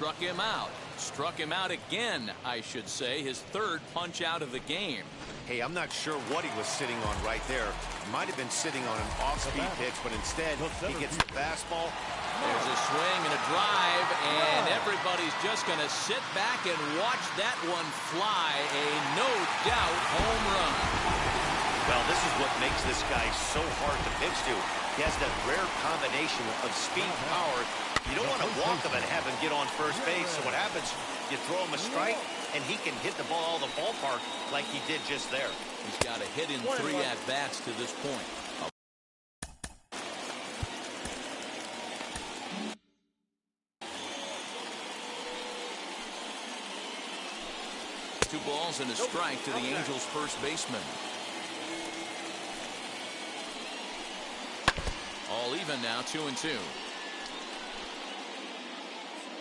Struck him out. Struck him out again, I should say. His 3rd punch out of the game. Hey, I'm not sure what he was sitting on right there. Might have been sitting on an off-speed pitch, but instead he gets the fastball. There's a swing and a drive, and everybody's just going to sit back and watch that one fly. A no-doubt home run. Well, this is what makes this guy so hard to pitch to. He has that rare combination of speed and power. You don't want to walk him and have him get on first base. So what happens, you throw him a strike, and he can hit the ball out of the ballpark like he did just there. He's got a hit in 3 at-bats to this point. 2 balls and a strike to the Angels' first baseman. All even now, 2-2.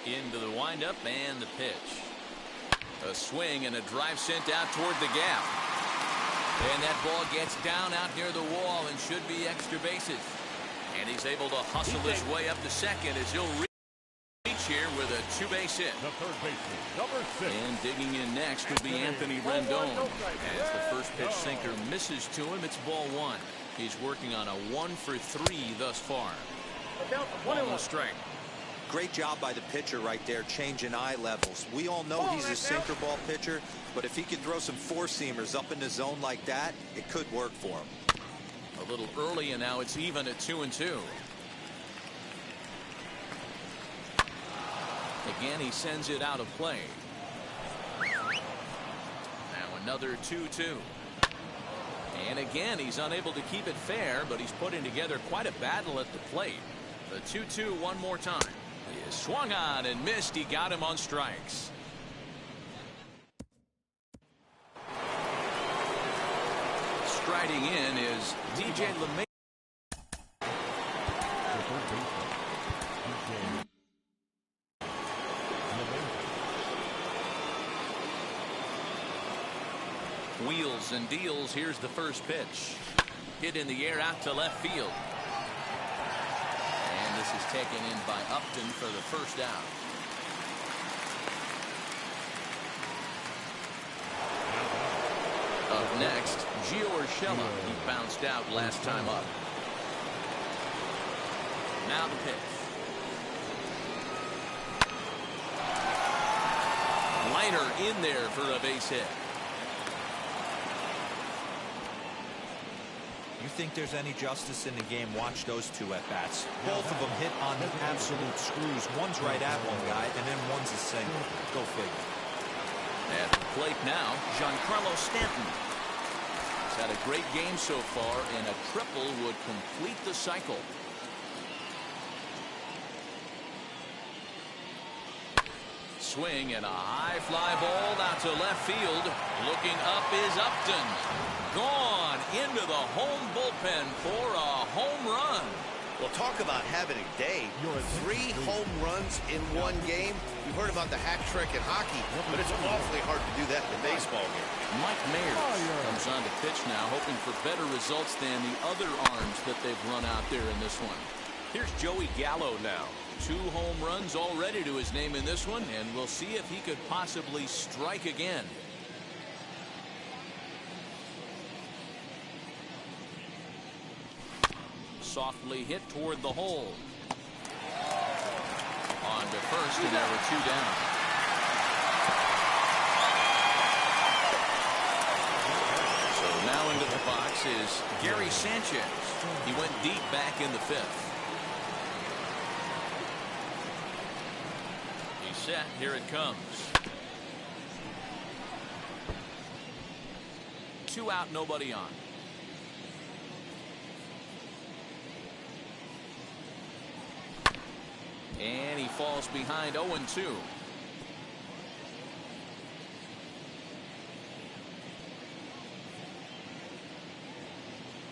Into the windup and the pitch. A swing and a drive sent out toward the gap. And that ball gets down out near the wall and should be extra bases. And he's able to hustle his way up to second as he'll reach here with a two-base hit. The third baseman, number 6. And digging in next will be Anthony Rendon. As the first pitch sinker misses to him, it's ball 1. He's working on a 1-for-3 thus far. Almost strike. Great job by the pitcher right there, changing eye levels. We all know he's a sinker ball pitcher, but if he could throw some four-seamers up in the zone like that, it could work for him. A little early, and now it's even at 2-2. Again, he sends it out of play. Now another 2-2. And again, he's unable to keep it fair, but he's putting together quite a battle at the plate. The 2-2 one more time. He swung on and missed. He got him on strikes. Striding in is DJ LeMay. Wheels and deals. Here's the first pitch. Hit in the air out to left field. And this is taken in by Upton for the first out. Up next, Gio Urshela. He bounced out last time up. Now the pitch. Liner in there for a base hit. You think there's any justice in the game? Watch those two at-bats. Both of them hit on the absolute screws. One's right at one guy, and then one's a single. Go figure. At the plate now, Giancarlo Stanton. He's had a great game so far, and a triple would complete the cycle. Swing and a high fly ball out to left field. Looking up is Upton. Gone into the home bullpen for a home run. Well, talk about having a day. 3 home runs in one game. We've heard about the hat trick in hockey, but it's awfully hard to do that in a baseball game. Mike Mayers comes on to pitch now, hoping for better results than the other arms that they've run out there in this one. Here's Joey Gallo now. 2 home runs already to his name in this one, and we'll see if he could possibly strike again. Softly hit toward the hole. On to first, and there were 2 down. So now into the box is Gary Sanchez. He went deep back in the 5th. He's set. Here it comes. 2 out, nobody on. And he falls behind 0-2.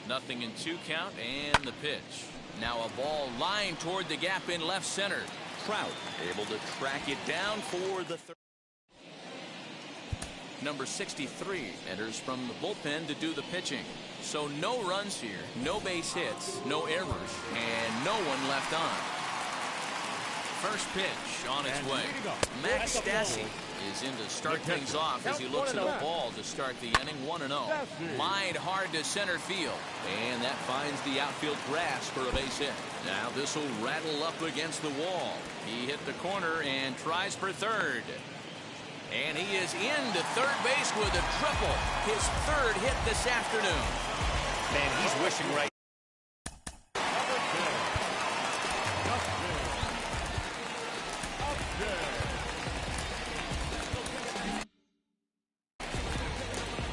Nothing in 2 count, and the pitch. Now a ball lined toward the gap in left center. Trout able to track it down for the third. Number 63 enters from the bullpen to do the pitching. So no runs here, no base hits, no errors, and no one left on. First pitch on its way. Max Stassi is in to start things off as he looks at a ball to start the inning. 1-0. Lined hard to center field, and that finds the outfield grass for a base hit. Now this will rattle up against the wall. He hit the corner and tries for third. And he is into third base with a triple. His 3rd hit this afternoon. Man, he's wishing right.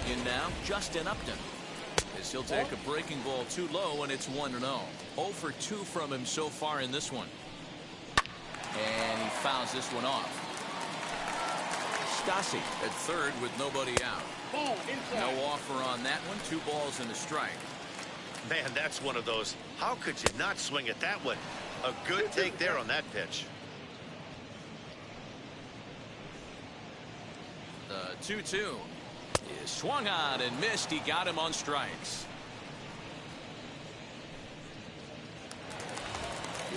In now, Justin Upton. As he'll take a breaking ball too low, and it's 1-0. 0 for 2 from him so far in this one. And he fouls this one off. Stassi at third with nobody out. No offer on that one. 2 balls and a strike. Man, that's one of those. How could you not swing at that one? A good take there on that pitch. The 2-2 is swung on and missed. He got him on strikes.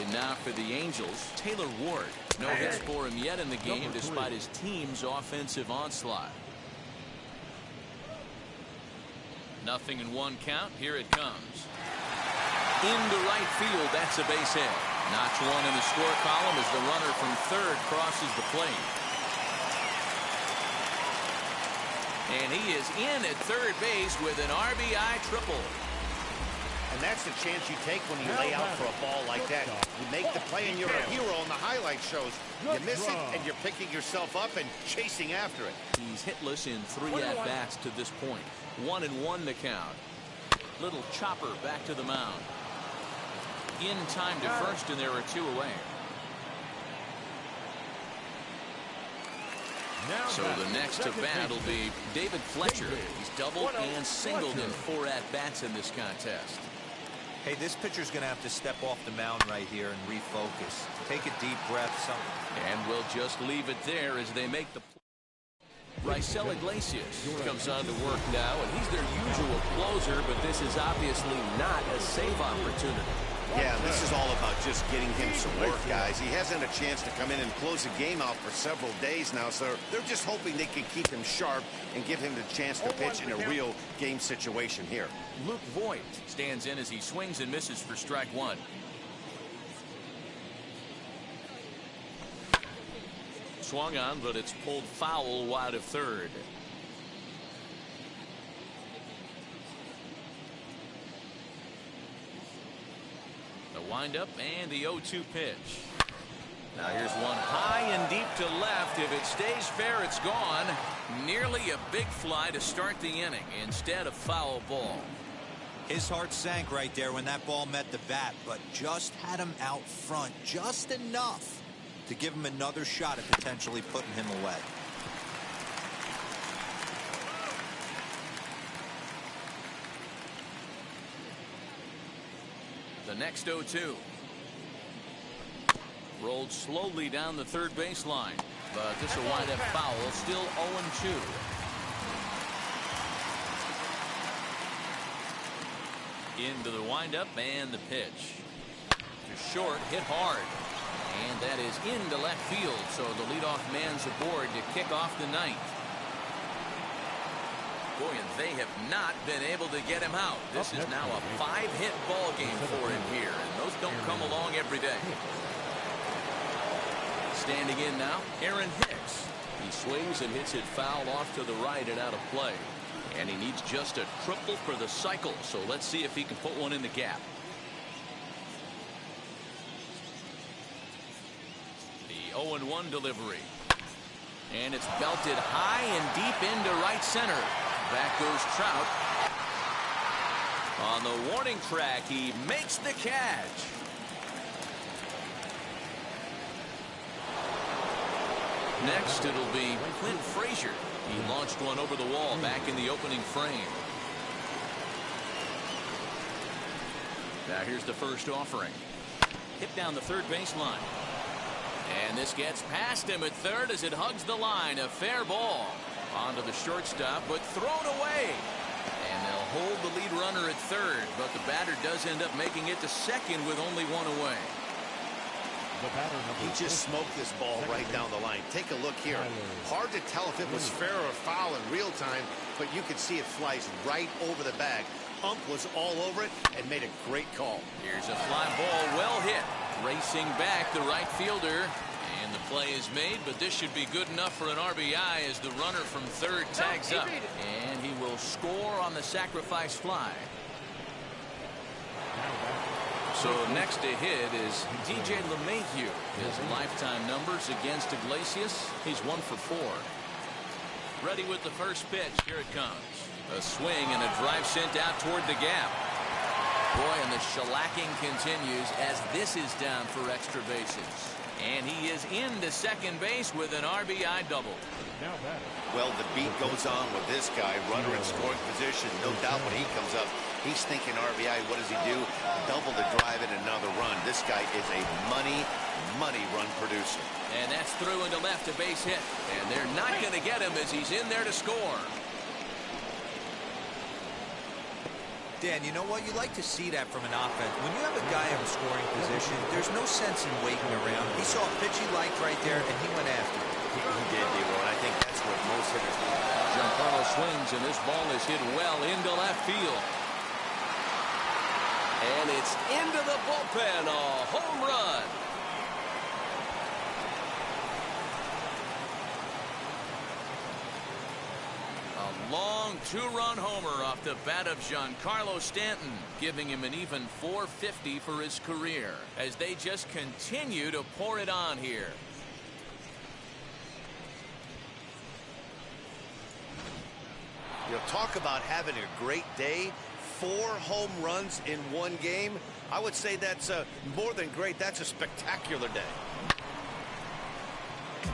And now for the Angels, Taylor Ward. No hits for him yet in the game despite his team's offensive onslaught. 0-1 count. Here it comes. Into right field. That's a base hit. Notch one in the score column as the runner from third crosses the plate. And he is in at third base with an RBI triple. And that's the chance you take when you lay out for a ball like that. You make the play and you're a hero on the highlight shows. You miss it and you're picking yourself up and chasing after it. He's hitless in 3 at-bats to this point. 1-1 to count. Little chopper back to the mound. In time to first, and there are 2 away. So the next to bat will be David Fletcher. He's doubled and singled in 4 at-bats in this contest. Hey, this pitcher's going to have to step off the mound right here and refocus. Take a deep breath. And we'll just leave it there as they make the play. Raisel Iglesias comes on to work now, and he's their usual closer, but this is obviously not a save opportunity. Yeah, this is all about just getting him some work, guys. He hasn't a chance to come in and close the game out for several days now, so they're just hoping they can keep him sharp and give him the chance to pitch in a real game situation here. Luke Voigt stands in as he swings and misses for strike 1. Swung on, but it's pulled foul wide of third. The windup and the 0-2 pitch. Now here's one high and deep to left. If it stays fair, it's gone. Nearly a big fly to start the inning instead of foul ball. His heart sank right there when that ball met the bat, but just had him out front just enough to give him another shot at potentially putting him away. The next 0-2. Rolled slowly down the third baseline, but this will wind up foul. Still 0-2. Into the windup and the pitch. To short, hit hard. And that is into left field, so the leadoff man's aboard to kick off the ninth. Boy, and they have not been able to get him out. This is now a 5-hit ball game for him here, and those don't come along every day. Standing in now, Aaron Hicks. He swings and hits it foul off to the right and out of play. And he needs just a triple for the cycle, so let's see if he can put one in the gap. The 0-1 delivery. And it's belted high and deep into right center. Back goes Trout. On the warning track, he makes the catch. Next, it'll be Clint Frazier. He launched one over the wall back in the opening frame. Now here's the first offering. Hit down the third baseline. And this gets past him at third as it hugs the line. A fair ball. Onto the shortstop, but thrown away. And they'll hold the lead runner at third, but the batter does end up making it to second with only one away. He just smoked this ball right down the line. Take a look here. Hard to tell if it was fair or foul in real time, but you can see it flies right over the bag. Ump was all over it and made a great call. Here's a fly ball, well hit. Racing back, the right fielder. And the play is made, but this should be good enough for an RBI as the runner from third tags up. And he will score on the sacrifice fly. So next to hit is DJ LeMahieu. His lifetime numbers against Iglesias, he's 1 for 4. Ready with the first pitch. Here it comes. A swing and a drive sent out toward the gap. Boy, and the shellacking continues as this is down for extra bases. And he is into second base with an RBI double. Now batter. Well, the beat goes on with this guy, runner in scoring position. No doubt when he comes up, he's thinking RBI. What does he do? Double the drive and another run. This guy is a money run producer. And that's through into left, a base hit. And they're not going to get him as he's in there to score. Dan, you know what? You like to see that from an offense. When you have a guy in scoring position, there's no sense in waiting around. He saw a pitch he liked right there, and he went after it. He did, D-Roy, and I think that's what most hitters do. Giancarlo swings, and this ball is hit well into left field. And it's into the bullpen, a home run. A long two-run homer off the bat of Giancarlo Stanton, giving him an even .450 for his career as they just continue to pour it on here. You know, talk about having a great day. 4 home runs in one game. I would say that's more than great. That's a spectacular day.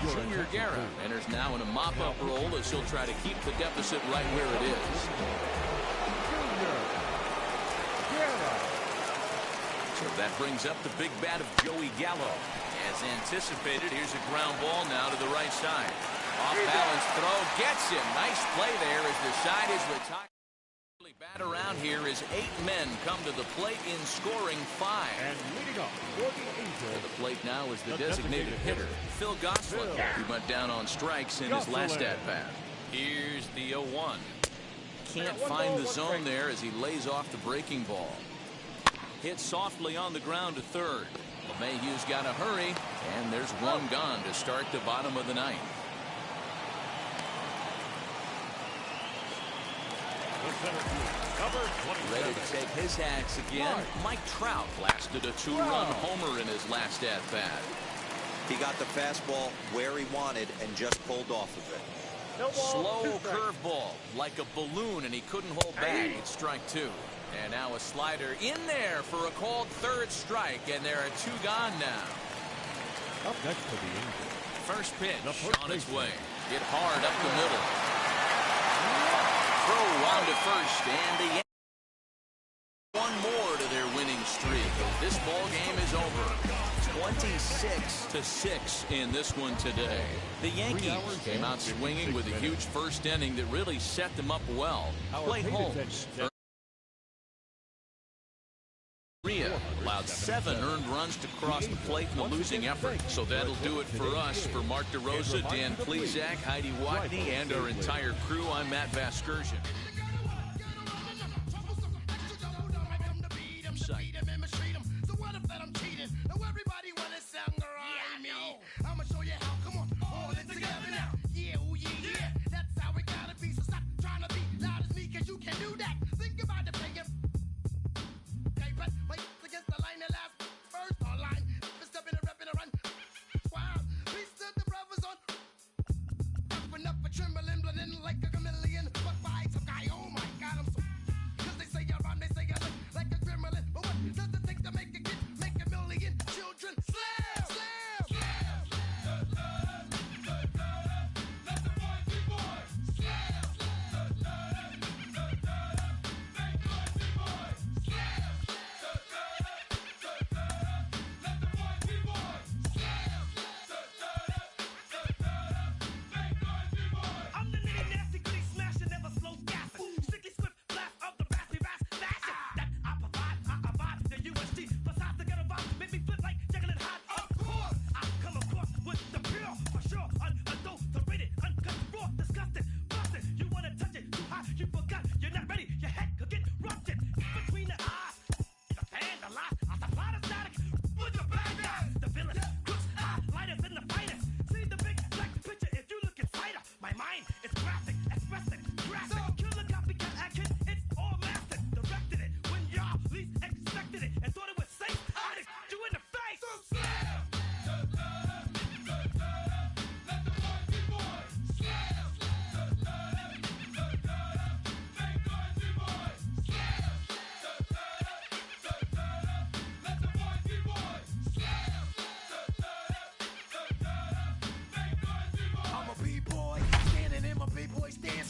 Junior Guerra enters now in a mop-up role as he'll try to keep the deficit right where it is. So that brings up the big bat of Joey Gallo. As anticipated, here's a ground ball now to the right side. Off-balance throw gets him. Nice play there as the side is retired. Bat around here is 8 men come to the plate in scoring 5. And leading up for the Angels. To the plate now is the designated hitter, Phil Gosselin. He went down on strikes in his last at-bat. Here's the 0-1. Can't find the zone there as he lays off the breaking ball. Hit softly on the ground to third. LeMahieu's got to hurry, and there's one gone to start the bottom of the ninth. Ready to take his axe again. Mike Trout blasted a 2-run homer in his last at-bat. He got the fastball where he wanted and just pulled off of it. Slow curveball like a balloon, and he couldn't hold back. It's strike 2. And now a slider in there for a called third strike, and there are 2 gone now. Up next for the Angels. First pitch on its way. Get hard up the middle. Throw on to first, and the Yankees one more to their winning streak. This ball game is over. 26-6 in this one today. The Yankees came out swinging with a huge first inning that really set them up well. Clay Holmes allowed 7 earned runs to cross the plate in the losing effort. So that'll do it for us. For Mark DeRosa, Dan Plesac, Heidi Watney, and our entire crew, I'm Matt Vasgersian.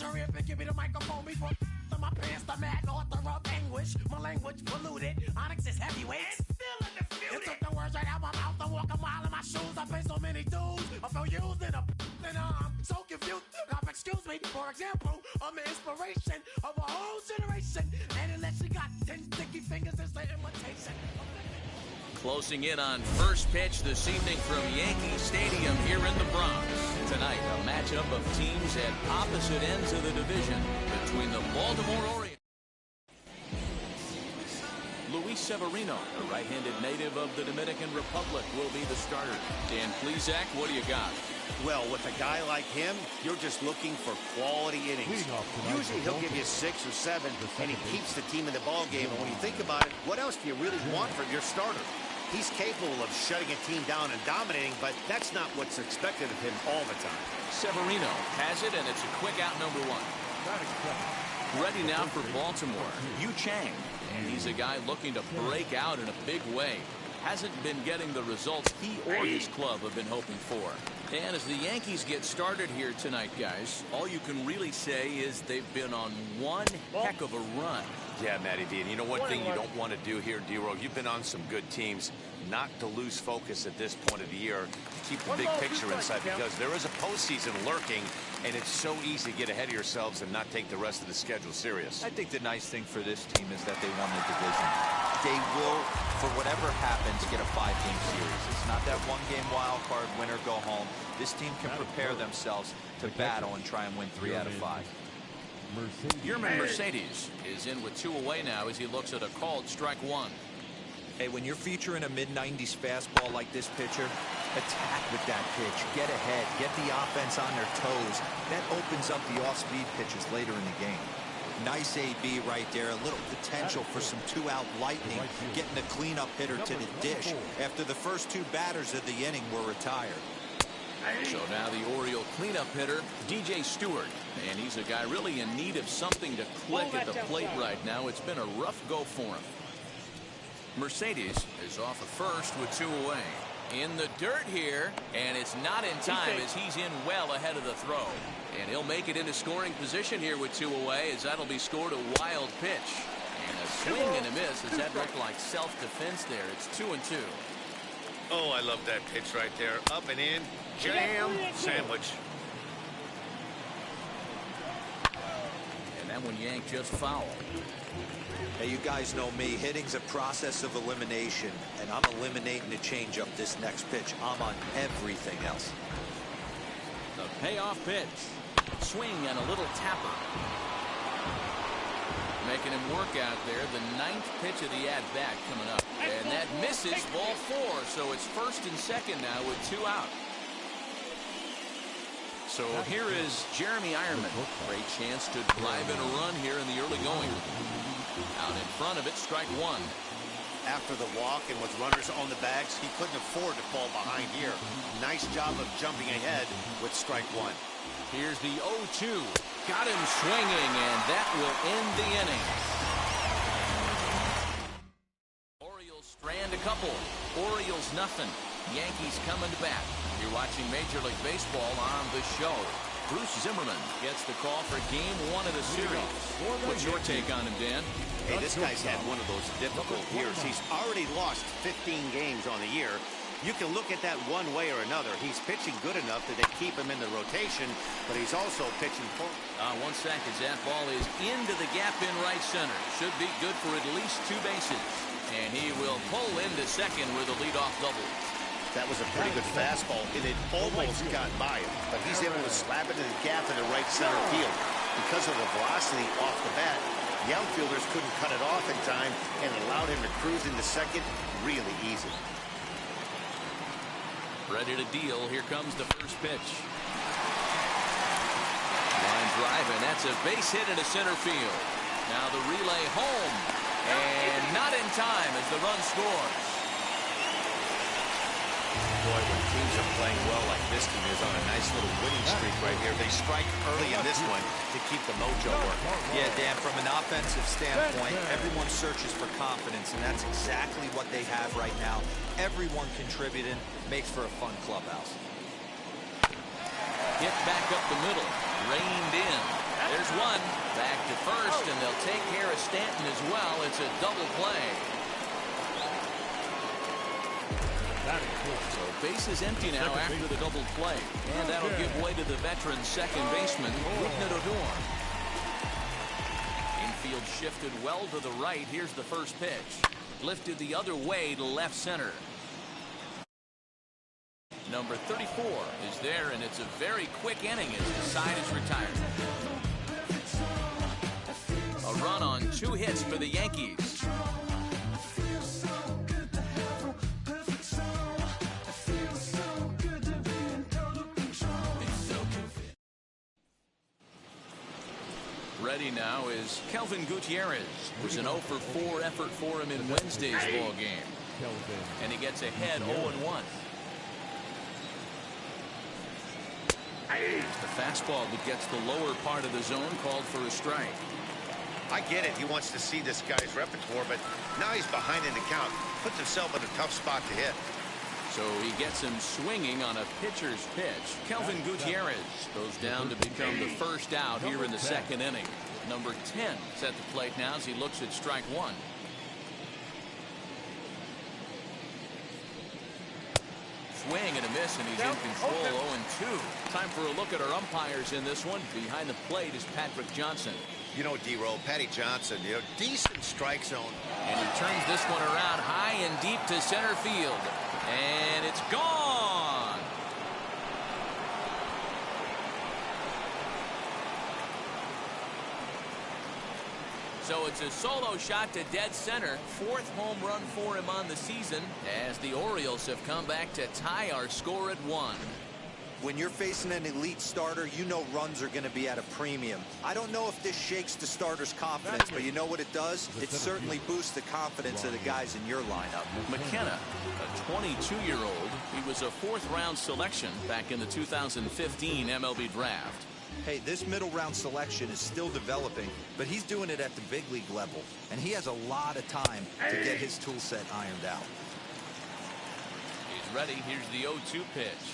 hurry up and give me the microphone before my pants, the mad author of anguish. My language polluted. Onyx is heavyweight. You took the words right out my mouth. I walk a mile in my shoes. I pay so many dues. I feel used and I'm so confused. Now, excuse me, for example, I'm the inspiration of a whole generation. And unless you got 10 sticky fingers, it's the imitation. Closing in on first pitch this evening from Yankee Stadium here in the Bronx. Tonight, a matchup of teams at opposite ends of the division between the Baltimore Orioles. Luis Severino, a right-handed native of the Dominican Republic, will be the starter. Dan Plesac, what do you got? Well, with a guy like him, you're just looking for quality innings. Usually he'll give you 6 or 7, and he keeps the team in the ballgame. And when you think about it, what else do you really want from your starter? He's capable of shutting a team down and dominating, but that's not what's expected of him all the time. Severino has it, and it's a quick out number 1. Ready now for Baltimore, Yu Chang. And he's a guy looking to break out in a big way. Hasn't been getting the results he or his club have been hoping for. And as the Yankees get started here tonight, guys, all you can really say is they've been on one heck of a run. Yeah, Matty V, and you know one thing you don't want to do here, D-Row, you've been on some good teams, not to lose focus at this point of the year, keep the big picture inside, because there is a postseason lurking, and it's so easy to get ahead of yourselves and not take the rest of the schedule serious. I think the nice thing for this team is that they won the division. They will, for whatever happens, get a 5-game series. It's not that one-game wild card, win or go home. This team can prepare themselves to battle and try and win 3 out of 5. Yerman Mercedes is in with 2 away now as he looks at a called strike 1. Hey, when you're featuring a mid-90s fastball like this pitcher, attack with that pitch. Get ahead. Get the offense on their toes. That opens up the off-speed pitches later in the game. Nice AB right there. A little potential for some 2-out lightning. Getting a cleanup hitter to the dish after the first 2 batters of the inning were retired. So now the Oriole cleanup hitter, DJ Stewart. And he's a guy really in need of something to click at the plate right now. It's been a rough go for him. Mercedes is off at first with 2 away. In the dirt here, and it's not in time as he's in well ahead of the throw. And he'll make it into scoring position here with 2 away as that'll be scored a wild pitch. And a swing and a miss as that looked like self-defense there. It's 2-2. Oh, I love that pitch right there. Up and in. Jam sandwich. And that one yanked just foul. Hey, you guys know me. Hitting's a process of elimination, and I'm eliminating the changeup this next pitch. I'm on everything else. The payoff pitch. Swing and a little tapper. Making him work out there. The 9th pitch of the at-bat coming up. And that misses ball 4. So it's 1st and 2nd now with 2 out. So here is Jeremy Ironman. Great chance to drive in a run here in the early going. Out in front of it, strike 1. After the walk and with runners on the bags, he couldn't afford to fall behind here. Nice job of jumping ahead with strike 1. Here's the 0-2. Got him swinging, and that will end the inning. Orioles strand a couple. Orioles nothing. Yankees coming to bat. You're watching Major League Baseball on the show. Bruce Zimmerman gets the call for Game 1 of the series. What's your take on him, Dan? Hey, this guy's had one of those difficult years. He's already lost 15 games on the year. You can look at that one way or another. He's pitching good enough that they keep him in the rotation, but he's also pitching for... 1 second. That ball is into the gap in right center. Should be good for at least 2 bases. And he will pull into second with a leadoff double. That was a pretty good fastball, and it almost got by him. But he's able to slap it in the gap in the right center field. Because of the velocity off the bat, the outfielders couldn't cut it off in time and allowed him to cruise into second really easy. Ready to deal. Here comes the first pitch. Line drive, and that's a base hit into center field. Now the relay home, and not in time as the run scores. Boy, when teams are playing well like this team is on a nice little winning streak right here, they strike early in this one to keep the mojo working. Yeah, Dan, from an offensive standpoint, everyone searches for confidence, and that's exactly what they have right now. Everyone contributing makes for a fun clubhouse. Hit back up the middle, reined in. There's one. Back to first, and they'll take care of Stanton as well. It's a double play. So base is empty now after the double play. And that'll give way to the veteran second baseman, Odor. Infield shifted well to the right. Here's the first pitch. Lifted the other way to left center. Number 34 is there, and it's a very quick inning as the side is retired. A run on 2 hits for the Yankees. Ready now is Kelvin Gutierrez. It was an 0 for 4 effort for him in Wednesday's ball game. And he gets ahead 0-1. The fastball that gets the lower part of the zone called for a strike. I get it. He wants to see this guy's repertoire, but now he's behind in the count. Puts himself in a tough spot to hit. So he gets him swinging on a pitcher's pitch. Kelvin Gutierrez goes down to become the first out here in the second inning. Number 10 is at the plate now as he looks at strike 1. Swing and a miss, and he's in control. 0-2. Time for a look at our umpires in this one. Behind the plate is Patrick Johnson. You know, D-Roll, Patty Johnson, decent strike zone. And he turns this one around high and deep to center field. And it's gone. So it's a solo shot to dead center. 4th home run for him on the season as the Orioles have come back to tie our score at 1. When you're facing an elite starter, you know runs are going to be at a premium. I don't know if this shakes the starter's confidence, but you know what it does? It certainly boosts the confidence of the guys in your lineup. McKenna, a 22-year-old. He was a 4th-round selection back in the 2015 MLB draft. Hey, this middle round selection is still developing, but he's doing it at the big league level, and he has a lot of time to get his tool set ironed out. He's ready. Here's the 0-2 pitch.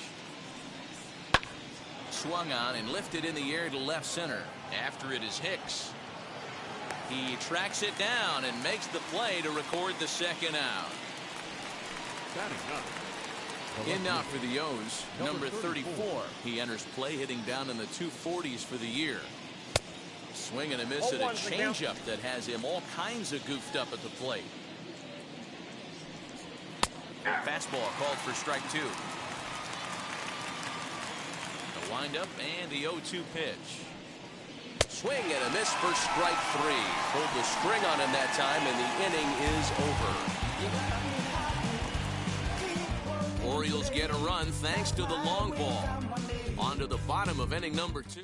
Swung on and lifted in the air to left center. After it is Hicks. He tracks it down and makes the play to record the second out. In now for the O's, number 34. He enters play hitting down in the 240s for the year. Swing and a miss at a changeup that has him all kinds of goofed up at the plate. Fastball called for strike 2. The windup and the 0-2 pitch. Swing and a miss for strike 3. Pulled the string on him that time, and the inning is over. Orioles get a run thanks to the long ball. On to the bottom of inning number 2.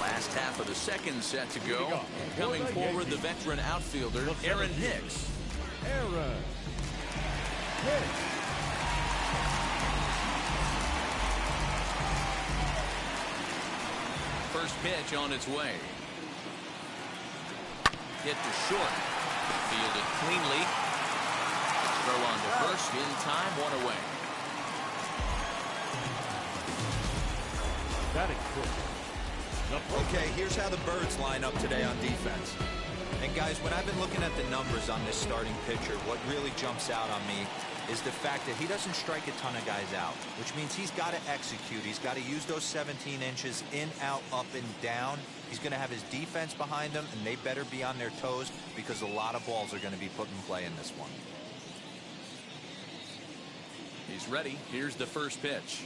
Last half of the second set to go. Coming forward, the veteran outfielder, Aaron Hicks. Aaron Hicks. First pitch on its way. Hit to short. Fielded cleanly. Throw on to first in time, 1 away. Okay, here's how the Birds line up today on defense. And guys, when I've been looking at the numbers on this starting pitcher, what really jumps out on me is the fact that he doesn't strike a ton of guys out, which means he's got to execute. He's got to use those 17 inches in, out, up, and down. He's going to have his defense behind him, and they better be on their toes because a lot of balls are going to be put in play in this one. He's ready. Here's the first pitch.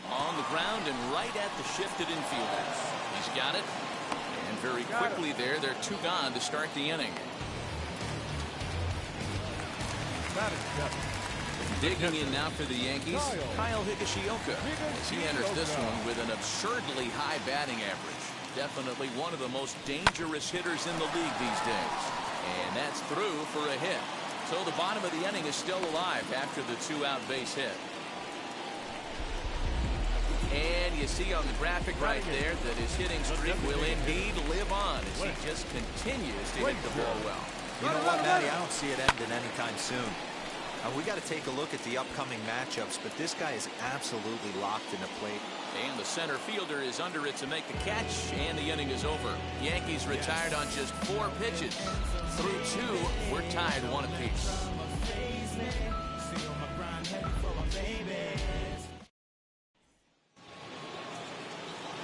On the ground and right at the shifted infielders. He's got it. And very quickly there, they're 2 gone to start the inning. Digging in now for the Yankees, Kyle Higashioka, as he enters this one with an absurdly high batting average. Definitely one of the most dangerous hitters in the league these days. And that's through for a hit. So the bottom of the inning is still alive after the 2-out base hit. And you see on the graphic right there that his hitting streak will indeed live on as he just continues to hit the ball well. You know what, Matty? I don't see it ending anytime soon. We got to take a look at the upcoming matchups, but this guy is absolutely locked in the plate. And the center fielder is under it to make the catch, and the inning is over. Yankees retired on just 4 pitches. Through 2, we're tied 1 apiece.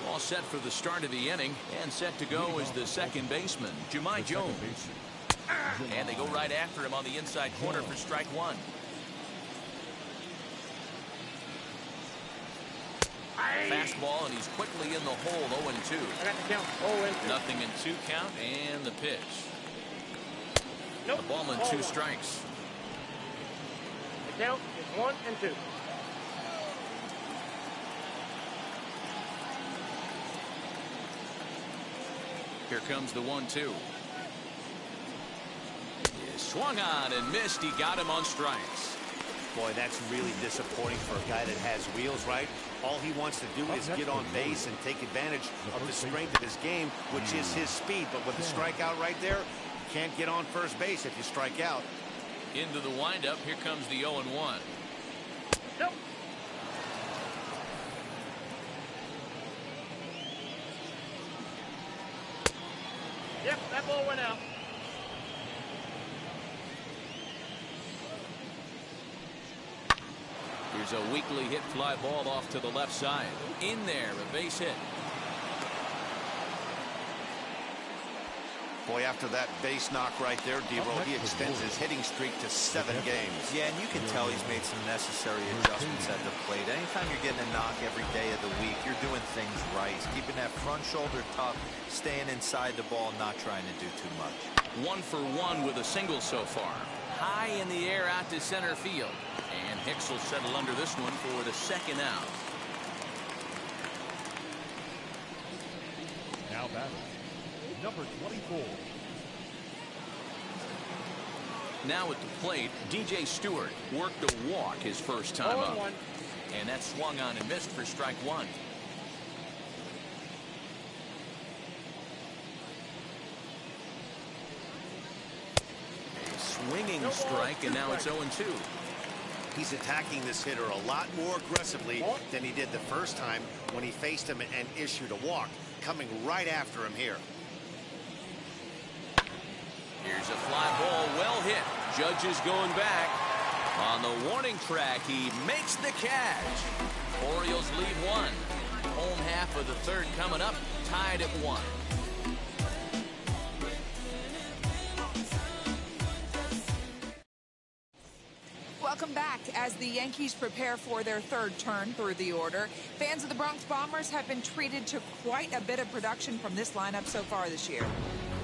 All set for the start of the inning, and set to go is the second baseman, Jahmai Jones. And they go right after him on the inside corner for strike 1. Fastball, and he's quickly in the hole. 0-2. I got the count. 0-2. Nothing in 2 count, and the pitch. Nope. The ball and 2 strikes. The count is 1 and 2. Here comes the 1-2. Swung on and missed. He got him on strikes. Boy, that's really disappointing for a guy that has wheels, right? All he wants to do is get on base and take advantage of the strength of his game, which is his speed. But with the strikeout right there, you can't get on first base if you strike out. Into the windup. Here comes the 0-1. Nope. Yep, that ball went out. Here's a weakly hit fly ball off to the left side. In there, a base hit. Boy, after that base knock right there, D-Roll, he extends his hitting streak to 7 games. Yeah, and you can tell he's made some necessary adjustments at the plate. Anytime you're getting a knock every day of the week, you're doing things right. He's keeping that front shoulder tucked, staying inside the ball, not trying to do too much. 1 for 1 with a single so far. High in the air out to center field. And Hicks will settle under this one for the second out. Now batting, number 24. Now at the plate, DJ Stewart worked a walk his first time up. And that swung on and missed for strike 1. A swinging strike, and now it's 0-2. He's attacking this hitter a lot more aggressively than he did the first time when he faced him and issued a walk. Coming right after him here. Here's a fly ball, well hit. Judge is going back. On the warning track, he makes the catch. Orioles lead 1. Home half of the 3rd coming up, tied at 1. Welcome back. As the Yankees prepare for their 3rd turn through the order, fans of the Bronx Bombers have been treated to quite a bit of production from this lineup so far this year.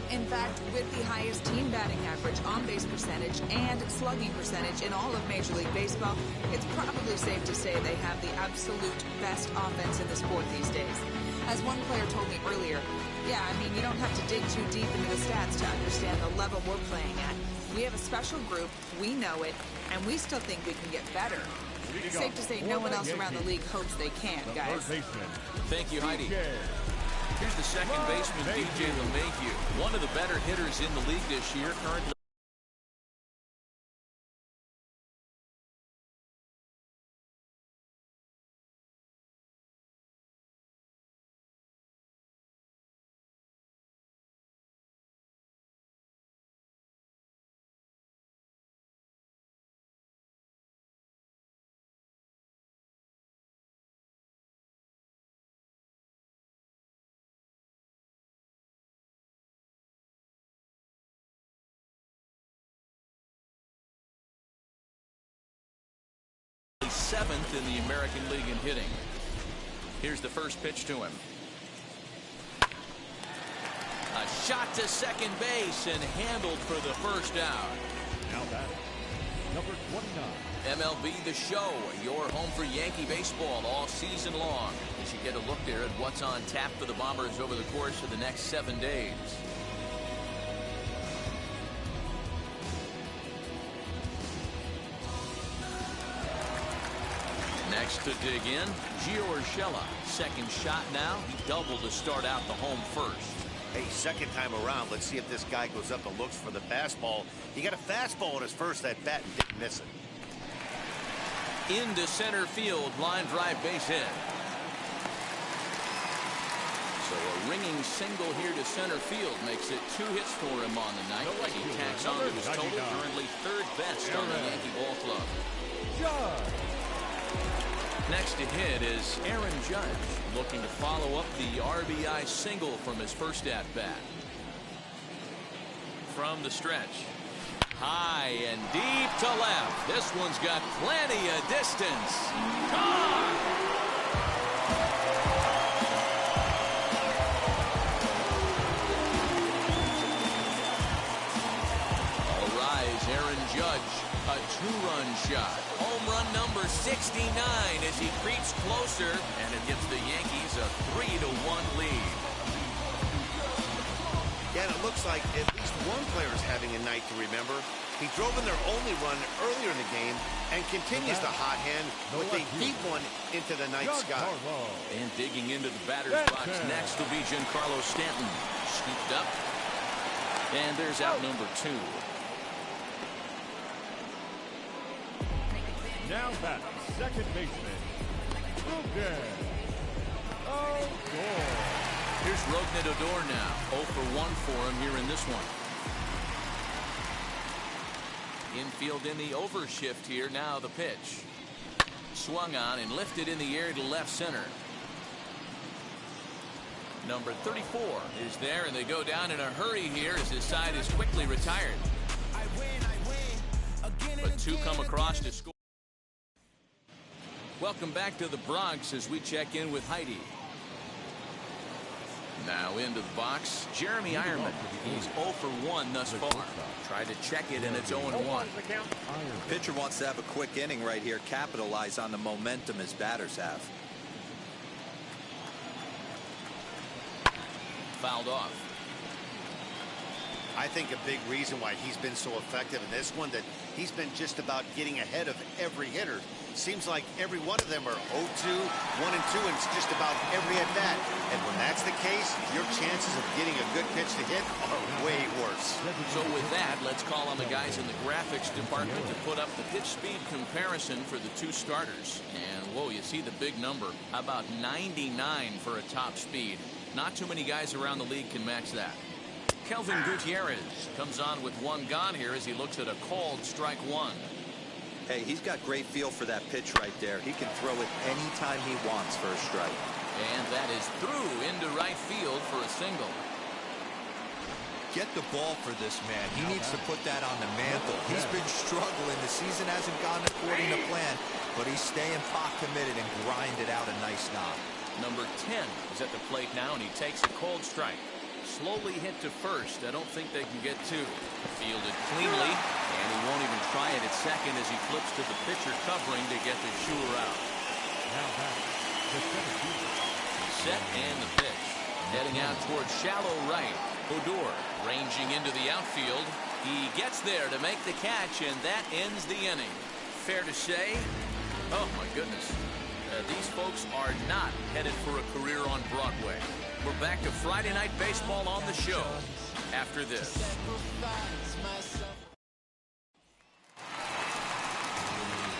In fact, with the highest team batting average, on-base percentage, and slugging percentage in all of Major League Baseball, it's probably safe to say they have the absolute best offense in the sport these days. As one player told me earlier, yeah, I mean, you don't have to dig too deep into the stats to understand the level we're playing at. We have a special group, we know it, and we still think we can get better. It's safe to say no one else around the league hopes they can, guys. Thank you, Heidi. Here's the second baseman, DJ LeMahieu, one of the better hitters in the league this year, currently. Seventh in the American League in hitting. Here's the first pitch to him. A shot to second base and handled for the first out. Now batting, number 29. MLB The Show, your home for Yankee baseball all season long, as you get a look there at what's on tap for the Bombers over the course of the next 7 days. Next to dig in, Gio Urshela. Second shot now. He doubled to start out the home first. Hey, second time around, let's see if this guy goes up and looks for the fastball. He got a fastball in his first at bat and didn't miss it. Into center field, line drive base hit. So a ringing single here to center field makes it 2 hits for him on the night. He tacks on to his total, currently 3rd best on the Yankee ball club. Next to hit is Aaron Judge, looking to follow up the RBI single from his first at-bat. From the stretch. High and deep to left. This one's got plenty of distance. Gone! Aaron Judge, a 2-run shot. Home run number 69 as he creeps closer, and it gives the Yankees a 3-1 lead. Yeah, and it looks like at least one player is having a night to remember. He drove in their only run earlier in the game and continues the hot hand with a deep one into the night sky. And digging into the batter's box next will be Giancarlo Stanton. Scooped up. And there's out number 2. Now back, second baseman, Rogner Odor. Here's Rogner Odor now. 0 for 1 for him here in this one. Infield in the overshift here. Now the pitch. Swung on and lifted in the air to left center. Number 34 is there, and they go down in a hurry here as his side is quickly retired. But 2 come across to score. Welcome back to the Bronx as we check in with Heidi. Now into the box, Jeremy Ironman. He's 0 for 1 thus far. Try to check it, and it's 0-1. Pitcher wants to have a quick inning right here, capitalize on the momentum his batters have. Fouled off. I think a big reason why he's been so effective in this one, that he's been just about getting ahead of every hitter. Seems like every one of them are 0-2, 1-2, and it's just about every at bat. And when that's the case, your chances of getting a good pitch to hit are way worse. So with that, let's call on the guys in the graphics department to put up the pitch speed comparison for the 2 starters. And whoa, you see the big number, about 99 for a top speed. Not too many guys around the league can match that. Kelvin Gutierrez comes on with 1 gone here as he looks at a called strike 1. Hey, he's got great feel for that pitch right there. He can throw it anytime he wants for a strike. And that is through into right field for a single. Get the ball for this man. He needs to put that on the mantle. He's been struggling. The season hasn't gone according to plan, but he's staying pot committed and grinded out a nice knock. Number 10 is at the plate now, and he takes a cold strike. Slowly hit to first. I don't think they can get 2. Fielded cleanly, and he won't even try it at second as he flips to the pitcher covering to get the shooter out. Now back, Set and the pitch. Heading out towards shallow right. Odor ranging into the outfield. He gets there to make the catch, and that ends the inning. Fair to say, oh my goodness, these folks are not headed for a career on Broadway. We're back to Friday Night Baseball on the show after this.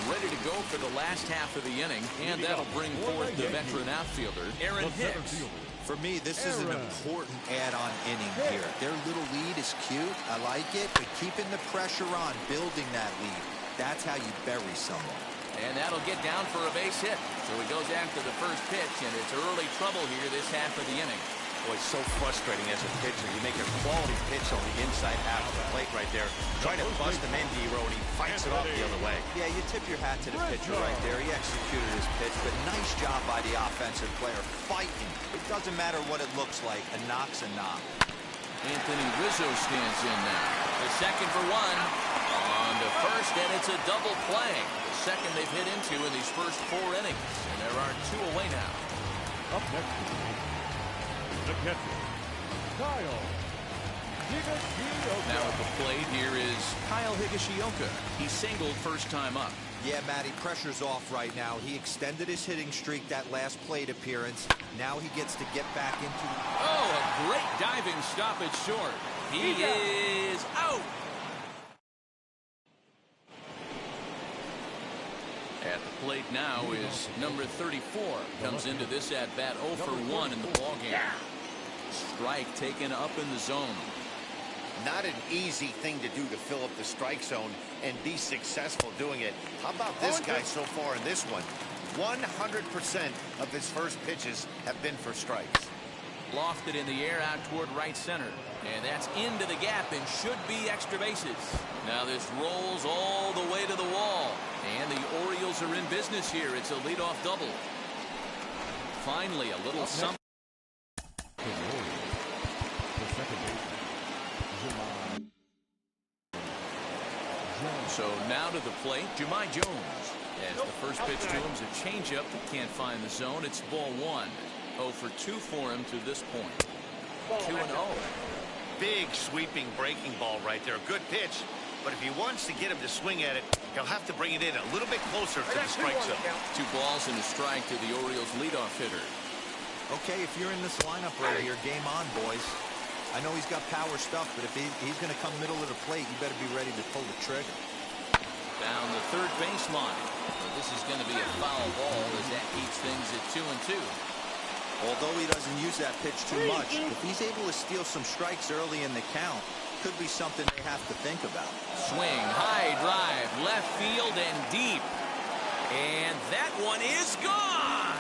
Ready to go for the last half of the inning, and that'll bring forth the veteran outfielder, Aaron Hicks. For me, this is an important add-on inning here. Their little lead is cute. I like it, but keeping the pressure on, building that lead, that's how you bury someone. And that'll get down for a base hit. So he goes after the first pitch, and it's early trouble here this half of the inning. Boy, it's so frustrating as a pitcher. You make a quality pitch on the inside half of the plate right there. Try to bust him in, D-Row, and he fights it off the other way. Yeah, you tip your hat to the pitcher right there. He executed his pitch, but nice job by the offensive player fighting. It doesn't matter what it looks like. A knock's a knock. Anthony Rizzo stands in now. The second for 1. On to first, and it's a double play. The second they've hit into in these first 4 innings. And there are 2 away now. Up next, the catcher, Kyle Higashioka. Now at the plate here is Kyle Higashioka. He singled first time up. Yeah, Matty, pressure's off right now. He extended his hitting streak that last plate appearance. Now he gets to get back into... Oh, a great diving stoppage short. He is out. At the plate now is number 34. Comes into this at bat 0 for 1 in the ballgame. Strike taken up in the zone. Not an easy thing to do to fill up the strike zone and be successful doing it. How about this guy so far in this one? 100% of his first pitches have been for strikes. Lofted in the air out toward right center. And that's into the gap and should be extra bases. Now this rolls all the way to the wall. And the Orioles are in business here. It's a leadoff double. Finally, a little something. So now to the plate, Jahmai Jones. As the first pitch to him is a changeup that can't find the zone. It's ball 1. 0 for 2 for him to this point. 2-0. Big sweeping breaking ball right there. Good pitch. But if he wants to get him to swing at it, he'll have to bring it in a little bit closer to the strike zone. 2 balls and a strike to the Orioles leadoff hitter. Okay, if you're in this lineup right here, game on, boys. I know he's got power stuff, but if he's going to come middle of the plate, you better be ready to pull the trigger. Down the third baseline. This is going to be a foul ball as that keeps things at 2-2. Although he doesn't use that pitch too much, if he's able to steal some strikes early in the count, could be something they have to think about. Swing, high drive, left field and deep. And that one is gone.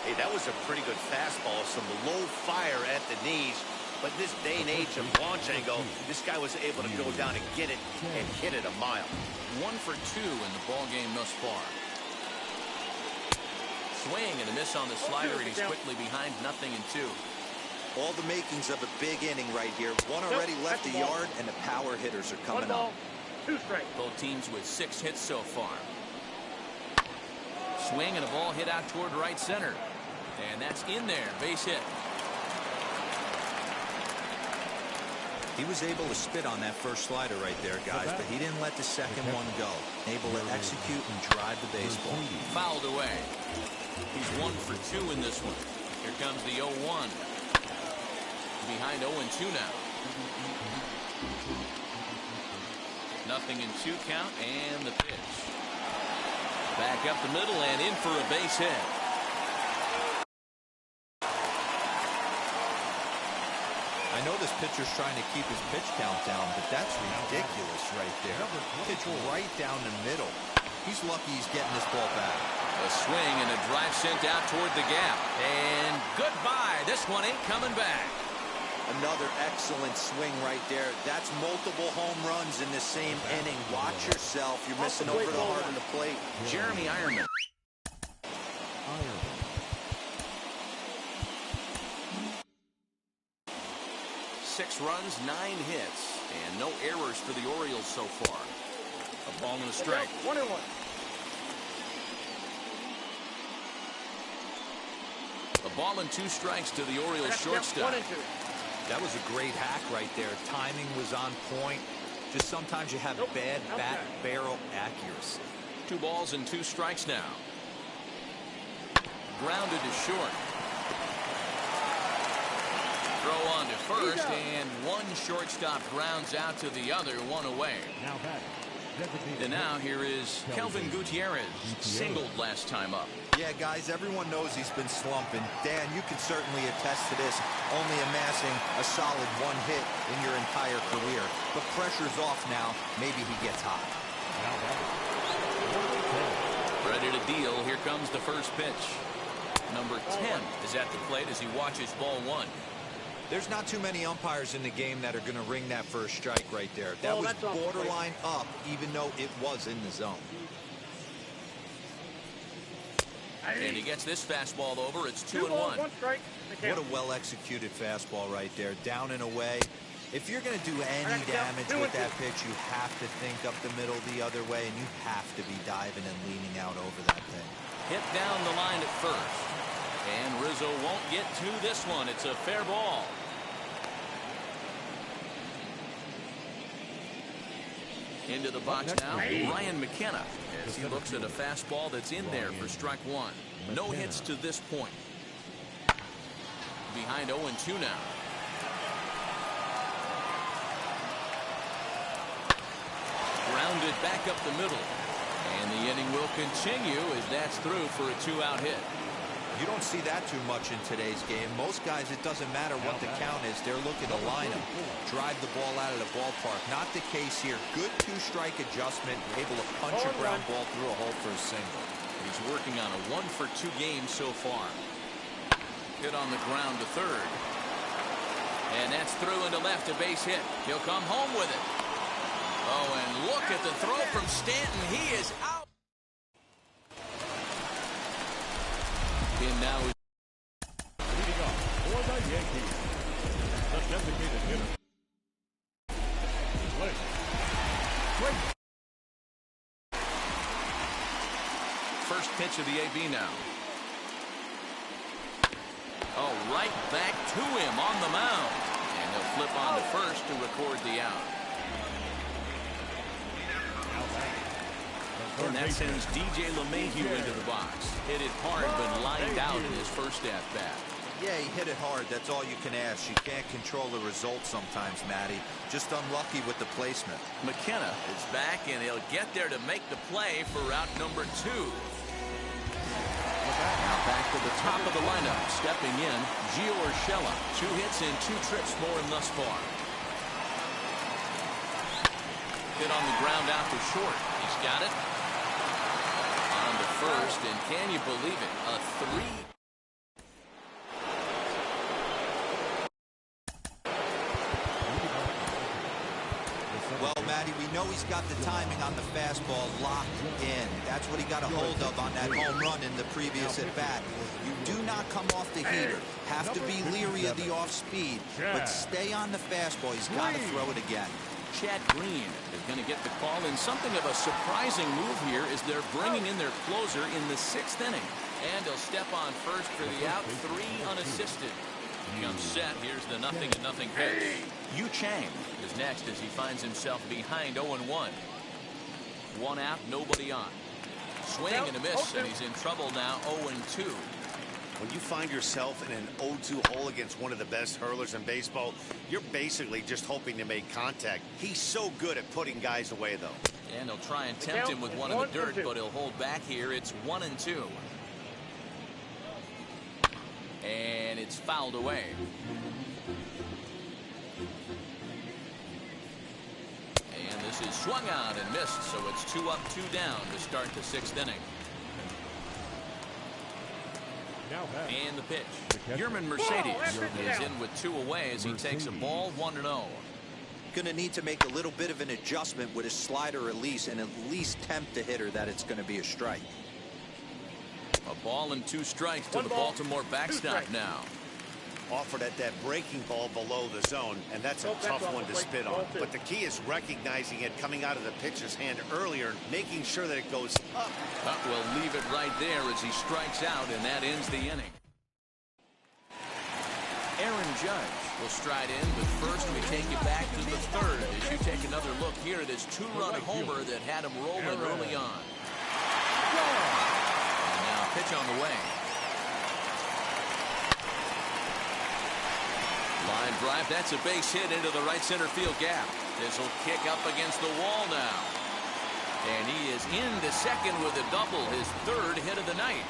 Hey, that was a pretty good fastball. Some low fire at the knees. But this day and age of launch angle, this guy was able to go down and get it and hit it a mile. 1 for 2 in the ball game thus far. Swing and a miss on the slider, and he's quickly behind 0-2. All the makings of a big inning right here. One already left the yard, and the power hitters are coming up. 2 strikes. Both teams with 6 hits so far. Swing and a ball hit out toward right center. And that's in there. Base hit. He was able to spit on that first slider right there, guys, but he didn't let the second one go. Able to execute and drive the baseball. Fouled away. He's 1 for 2 in this one. Here comes the 0-1. Behind 0-2 now. 0-2 count and the pitch. Back up the middle and in for a base hit. I know this pitcher's trying to keep his pitch count down, but that's ridiculous right there. Pitch right down the middle. He's lucky he's getting this ball back. A swing and a drive sent out toward the gap. And goodbye. This one ain't coming back. Another excellent swing right there. That's multiple home runs in the same inning. Watch yourself. You're missing over the heart of the plate. Jeremy Ironman. 6 runs, 9 hits, and no errors for the Orioles so far. A ball and a strike. 1-1. A ball and 2 strikes to the Orioles shortstop. 1-2. That was a great hack right there. Timing was on point. Just sometimes you have bad bat barrel accuracy. 2 balls and 2 strikes now. Grounded to short. Throw on to first, and one shortstop grounds out to the other, 1 away. And now here is Kelvin Gutierrez, singled last time up. Yeah, guys, everyone knows he's been slumping. Dan, you can certainly attest to this, only amassing a solid 1 hit in your entire career. But pressure's off now. Maybe he gets hot. Ready to deal. Here comes the first pitch. Number 10 is at the plate as he watches ball 1. There's not too many umpires in the game that are going to ring that first strike right there. That was borderline up, even though it was in the zone. And he gets this fastball over. It's 2-1. 1 strike. What a well-executed fastball right there. Down and away. If you're going to do any damage with that pitch, you have to think up the middle the other way, and you have to be diving and leaning out over that thing. Hit down the line at first. And Rizzo won't get to this one. It's a fair ball. Into the box now, Ryan McKenna, as he looks at a fastball that's in there for strike 1. No hits to this point. Behind 0-2 now. Grounded back up the middle. And the inning will will continue as that's through for a 2-out hit. You don't see that too much in today's game. Most guys, it doesn't matter what the count is. They're looking to line them, drive the ball out of the ballpark. Not the case here. Good two-strike adjustment, able to punch a ground ball through a hole for a single. He's working on a 1-for-2 game so far. Hit on the ground to third. And that's through into left, a base hit. He'll come home with it. Oh, and look at the throw from Stanton. He is out. And now leading off for the Yankees, the designated hitter. First pitch of the AB now. Oh, right back to him on the mound. And he'll flip on to first to record the out. And that sends DJ LeMahieu into the box. Hit it hard, but lined out in his first at-bat. Yeah, he hit it hard. That's all you can ask. You can't control the result sometimes, Matty. Just unlucky with the placement. McKenna is back, and he'll get there to make the play for route number 2. Now back to the top of the lineup. Stepping in, Gio Urshela. 2 hits and 2 trips for him thus far. Hit on the ground out to short. He's got it. On to first, and can you believe it? A 3. Well, Matty, we know he's got the timing on the fastball locked in. That's what he got a hold of on that home run in the previous at-bat. You do not come off the heater. Have to be leery of the off-speed, but stay on the fastball. He's got to throw it again. Chad Green is going to get the call, and something of a surprising move here is they're bringing in their closer in the 6th inning. And he'll step on first for the out, 3 unassisted. He comes set. Here's the 0-0 pitch. Yu Chang is next as he finds himself behind 0-1. 1 out, nobody on. Swing and a miss, and he's in trouble now, 0-2. When you find yourself in an 0-2 hole against one of the best hurlers in baseball, you're basically just hoping to make contact. He's so good at putting guys away, though. And he'll try and tempt him with one in the dirt, but he'll hold back here. It's 1-2. And it's fouled away. And this is swung out and missed, so it's 2 up, 2 down to start the 6th inning. And the pitch. Yerman Mercedes is in with 2 away as he takes a ball, 1-0. Going to need to make a little bit of an adjustment with his slider release and at least tempt the hitter that it's going to be a strike. A ball and 2 strikes to the Baltimore backstop now. Offered at that breaking ball below the zone, and that's a tough one to spit on. But the key is recognizing it coming out of the pitcher's hand earlier, making sure that it goes up. But we'll leave it right there as he strikes out, and that ends the inning. Aaron Judge will stride in, but first we take you back to the 3rd as you take another look here at his 2-run homer that had him rolling early on. And now pitch on the way. Line drive, that's a base hit into the right center field gap. This will kick up against the wall now. And he is into second with a double, his 3rd hit of the night.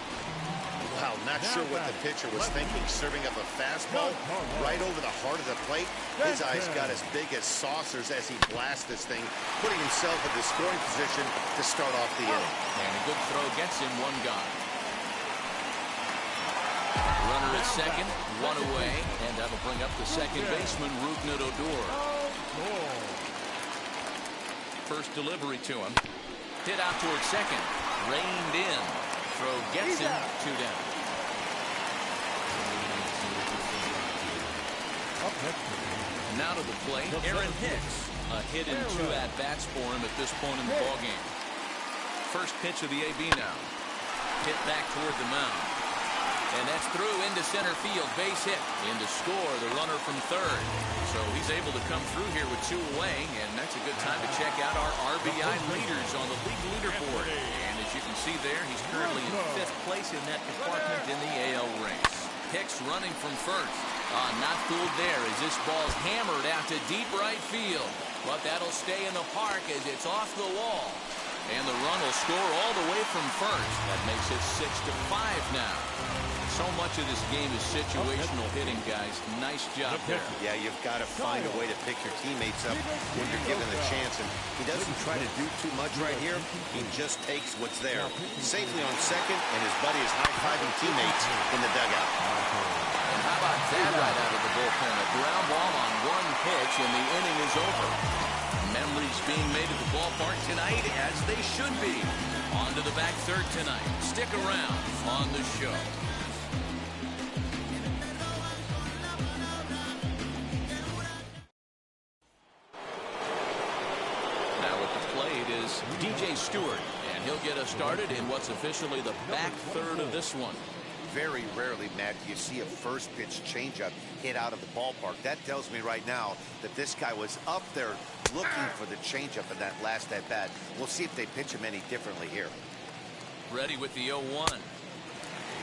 Wow, not sure what the pitcher was thinking, serving up a fastball right over the heart of the plate. His eyes got as big as saucers as he blasts this thing, putting himself in the scoring position to start off the inning. And a good throw gets him 1 gone. Runner at second, 1 away, and that'll bring up the second baseman, Rougned Odor. First delivery to him. Hit out towards second. Reined in. Throw gets him 2 down. Now to the plate, Aaron Hicks. A hit in 2 at-bats for him at this point in the ballgame. First pitch of the AB now. Hit back toward the mound. And that's through into center field, base hit. In to score, the runner from 3rd. So he's able to come through here with 2 away, and that's a good time to check out our RBI leaders on the league leaderboard. And as you can see there, he's currently in 5th place in that department in the AL race. Hicks running from first. Not fooled there as this ball's hammered out to deep right field. But that'll stay in the park as it's off the wall. And the run will score all the way from first. That makes it 6-5 now. So much of this game is situational hitting, guys. Nice job there. Yeah, you've got to find a way to pick your teammates up when you're given the chance. And he doesn't try to do too much right here. He just takes what's there. Safely on second, and his buddy is high-fiving teammates in the dugout. And how about that right out of the bullpen? A ground ball on one pitch, and the inning is over. Memories being made at the ballpark tonight, as they should be. On to the back third tonight. Stick around on the show. DJ Stewart, and he'll get us started in what's officially the back third of this one. Very rarely, Matt, do you see a first pitch changeup hit out of the ballpark. That tells me right now that this guy was up there looking for the changeup in that last at bat. We'll see if they pitch him any differently here. Ready with the 0-1.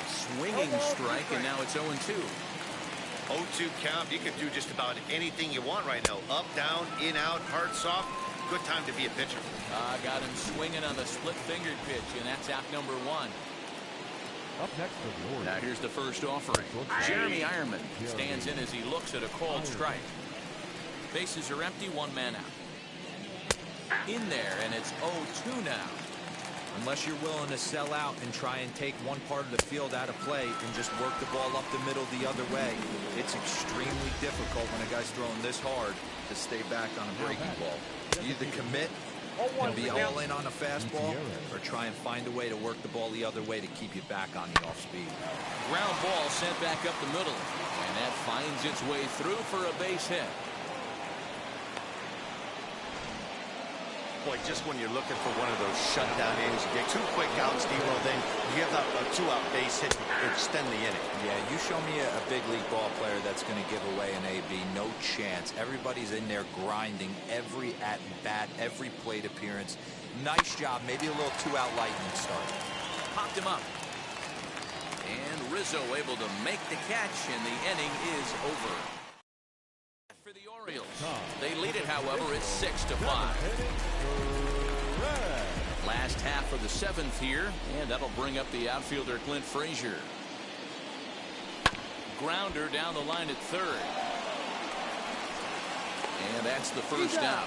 Swinging strike, and now it's 0-2. 0-2 count. You can do just about anything you want right now. Up, down, in, out, hard, soft. Good time to be a pitcher. Got him swinging on the split-fingered pitch, and that's out number 1. Up next for the Orioles. Now here's the first offering. Jeremy Ironman stands in as he looks at a called strike. Bases are empty, 1 man out. In there, and it's 0-2 now. Unless you're willing to sell out and try and take one part of the field out of play and just work the ball up the middle the other way, it's extremely difficult when a guy's throwing this hard to stay back on a breaking ball. Either commit and be all in on a fastball, or try and find a way to work the ball the other way to keep you back on the off speed. Ground ball sent back up the middle, and that finds its way through for a base hit. Boy, just when you're looking for one of those shutdown innings, you get 2 quick outs, D-Roll, then you give up a 2-out base hit to extend the inning. Yeah, you show me a big league ball player that's going to give away an AB. No chance. Everybody's in there grinding every at-bat, every plate appearance. Nice job. Maybe a little 2-out lightning start. Popped him up. And Rizzo able to make the catch, and the inning is over. For the Orioles. They lead it, however, it's 6-5. Last half of the 7th here, and that'll bring up the outfielder Clint Frazier. Grounder down the line at third. And that's the first out.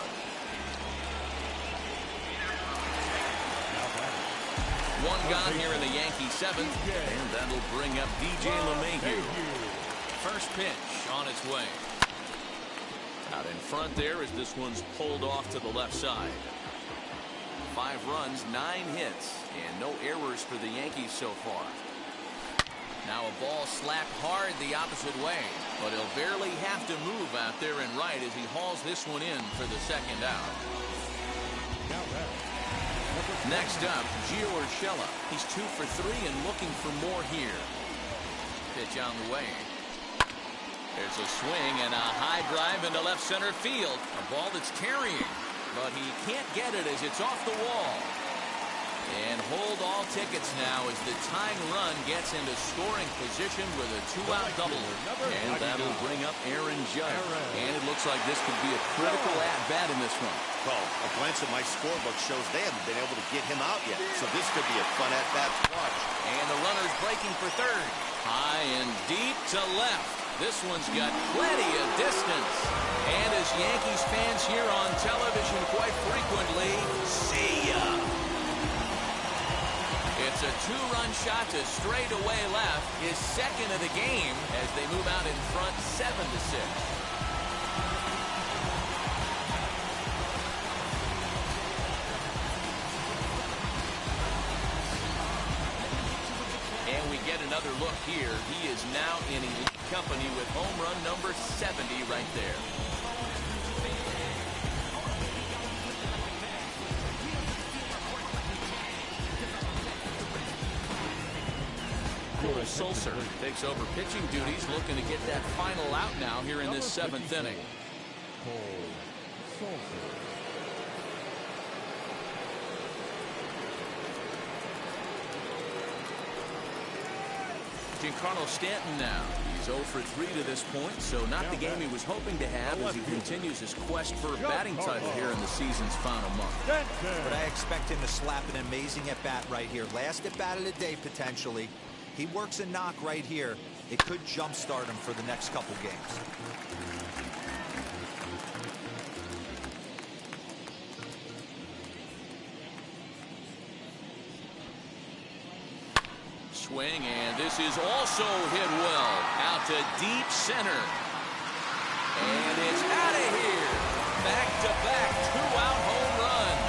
One gone here in the Yankee 7th, and that'll bring up DJ LeMahieu. First pitch on its way. Out in front there as this one's pulled off to the left side. 5 runs, 9 hits, and no errors for the Yankees so far. Now a ball slapped hard the opposite way, but he'll barely have to move out there and right as he hauls this one in for the second out. Next up, Gio Urshela. He's 2 for 3 and looking for more here. Pitch on the way. There's a swing and a high drive into left center field. A ball that's carrying, but he can't get it as it's off the wall. And hold all tickets now as the tying run gets into scoring position with a 2-out double. And that'll bring up Aaron Judge. And it looks like this could be a critical at-bat in this one. Well, a glance at my scorebook shows they haven't been able to get him out yet. So this could be a fun at-bat to watch. And the runner's breaking for third. High and deep to left. This one's got plenty of distance. And as Yankees fans hear on television quite frequently, see ya. It's a 2-run shot to straightaway left, his second of the game as they move out in front 7-6. And we get another look here. He is now in elite company with home run number 70 right there. Cole Sulser takes over pitching duties, looking to get that final out now here in this 7th inning. Cole Sulser. Giancarlo Stanton now. He's 0 for 3 to this point, so not the game he was hoping to have as he continues his quest for a batting title here in the season's final month. But I expect him to slap an amazing at-bat right here. Last at-bat of the day, potentially. He works a knock right here. It could jumpstart him for the next couple games. Swing, and this is also hit well. Out to deep center. And it's out of here. Back-to-back two-out home runs.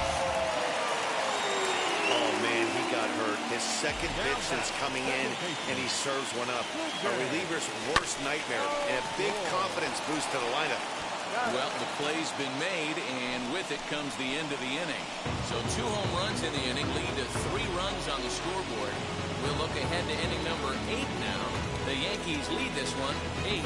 Oh, man, he got hurt. His second pitch since coming in, and he serves one up. A reliever's worst nightmare, and a big confidence boost to the lineup. Well, the play's been made, and with it comes the end of the inning. So 2 home runs in the inning lead to 3 runs on the scoreboard. We'll look ahead to inning number 8 now. The Yankees lead this one 8-6.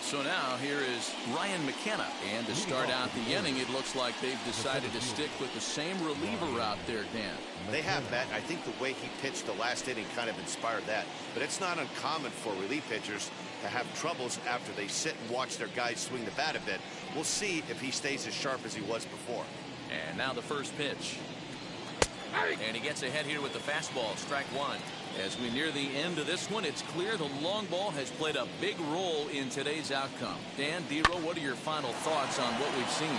So now here is Ryan McKenna. And to start out the inning, it looks like they've decided to stick with the same reliever out there, Dan. They have, Matt. I think the way he pitched the last inning kind of inspired that. But it's not uncommon for relief pitchers to have troubles after they sit and watch their guys swing the bat a bit. We'll see if he stays as sharp as he was before. And now the first pitch. And he gets ahead here with the fastball, strike 1. As we near the end of this one, it's clear the long ball has played a big role in today's outcome. Dan, Dero, what are your final thoughts on what we've seen?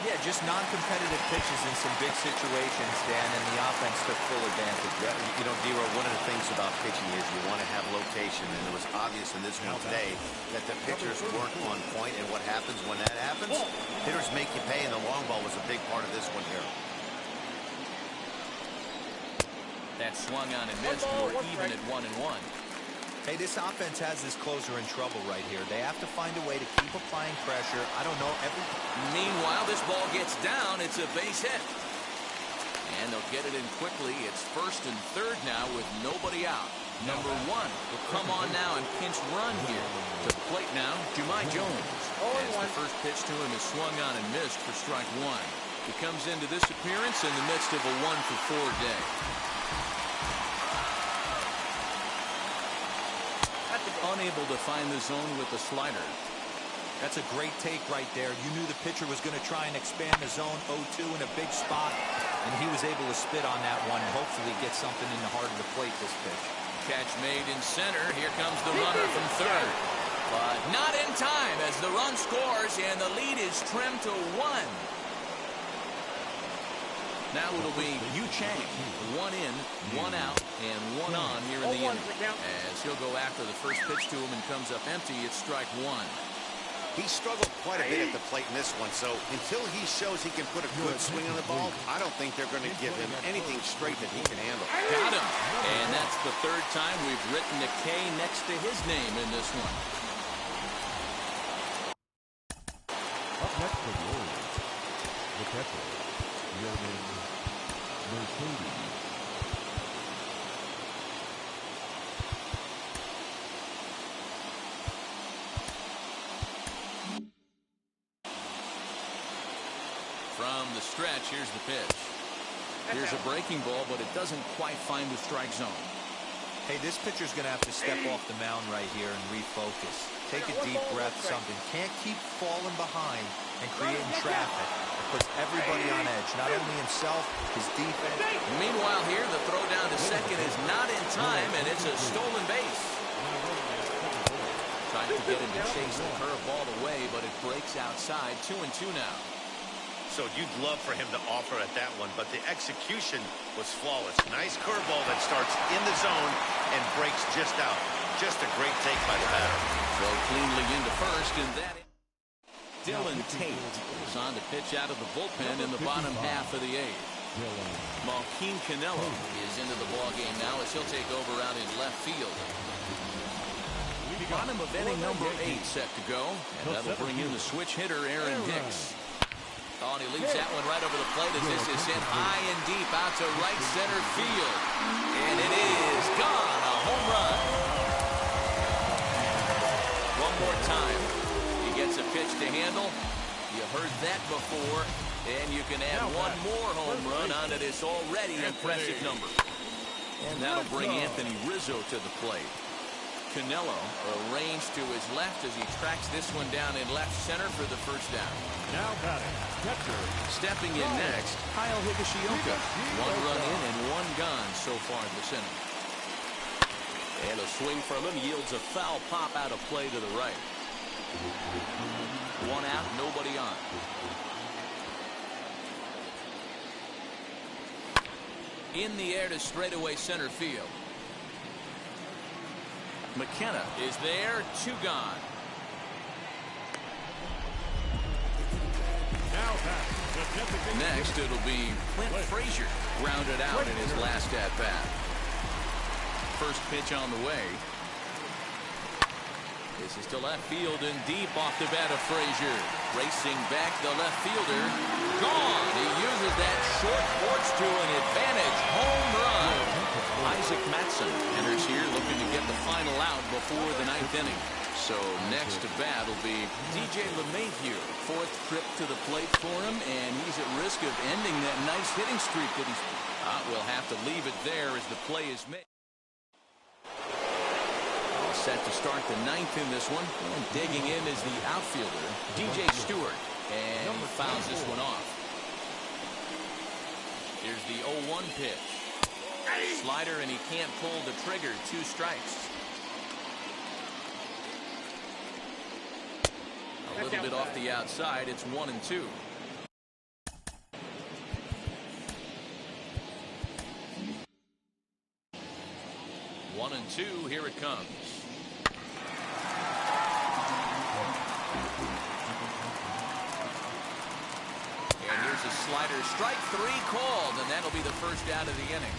Yeah, just non-competitive pitches in some big situations, Dan, and the offense took full advantage. Yeah, you know, Dero, one of the things about pitching is you want to have location, and it was obvious in this one today that the pitchers weren't on point, and what happens when that happens? Hitters make you pay, and the long ball was a big part of this one here. That swung on and missed. We're even at 1-1. Hey, this offense has this closer in trouble right here. They have to find a way to keep applying pressure. I don't know. Meanwhile, this ball gets down. It's a base hit. And they'll get it in quickly. It's 1st and 3rd now with nobody out. Number 1 will come on now and pinch run here. To the plate now, Jahmai Jones. As the first pitch to him is swung on and missed for strike 1. He comes into this appearance in the midst of a 1-for-4 day. Unable to find the zone with the slider. That's a great take right there. You knew the pitcher was going to try and expand the zone 0-2 in a big spot, and he was able to spit on that one and hopefully get something in the heart of the plate this pitch. Catch made in center. Here comes the runner from 3rd. But not in time as the run scores, and the lead is trimmed to 1. Now it'll be Yu Chang. 1 in, 1 out, and 1 on here in the inning. As he'll go after the first pitch to him and comes up empty, it's strike 1. He struggled quite a bit at the plate in this one, so until he shows he can put a good swing on the ball, I don't think they're going to give him anything straight that he can handle. Got him. And that's the 3rd time we've written a K next to his name in this one. Up next for the Orioles, the catcher, Yermin Mercedes. From the stretch, here's the pitch. Here's a breaking ball, but it doesn't quite find the strike zone. Hey, this pitcher's going to have to step off the mound right here and refocus. Take a deep breath, something. Can't keep falling behind and creating traffic. It puts everybody on edge, not only himself, his defense. Meanwhile here, the throw down to second is not in time, and it's a stolen base. Trying to get him to chase the curveball away, but it breaks outside. 2-2 now. So you'd love for him to offer at that one, but the execution was flawless. Nice curveball that starts in the zone and breaks just out. Just a great take by the batter. Throw cleanly into first, and that Dylan Tate is on to pitch out of the bullpen in the bottom half of the 8th. Malquin Canelo is into the ballgame now as he'll take over out in left field. Bottom of inning number 8 set to go, and that'll bring in the switch hitter Aaron Hicks. Oh, and he leaves that one right over the plate as this is hit high and deep out to right center field. And it is gone, a home run. One more time. He gets a pitch to handle. You heard that before, and you can add one more home run onto this already impressive number. And that'll bring Anthony Rizzo to the plate. Canelo arranged to his left as he tracks this one down in left center for the first down. Now batting, catcher. Stepping in next, Kyle Higashioka. One run in and one gone so far this inning. And a swing from him yields a foul pop out of play to the right. One out, nobody on. In the air to straightaway center field. McKenna is there, 2 gone. Next, it'll be Clint Frazier, grounded out in his last at-bat. First pitch on the way. This is to left field and deep off the bat of Frazier. Racing back, the left fielder. Gone. He uses that short porch to an advantage. Home run. Isaac Matson enters here looking to get the final out before the 9th inning. So next to bat will be DJ LeMahieu. 4th trip to the plate for him, and he's at risk of ending that nice hitting streak that he's... we'll have to leave it there as the play is made. Set to start the 9th in this one. And digging in is the outfielder, DJ Stewart. And fouls this one off. Here's the 0-1 pitch. Slider, and he can't pull the trigger. 2 strikes. A little bit off the outside. It's 1-2. One and two. Here it comes. And here's a slider. Strike 3 called, and that'll be the first out of the inning.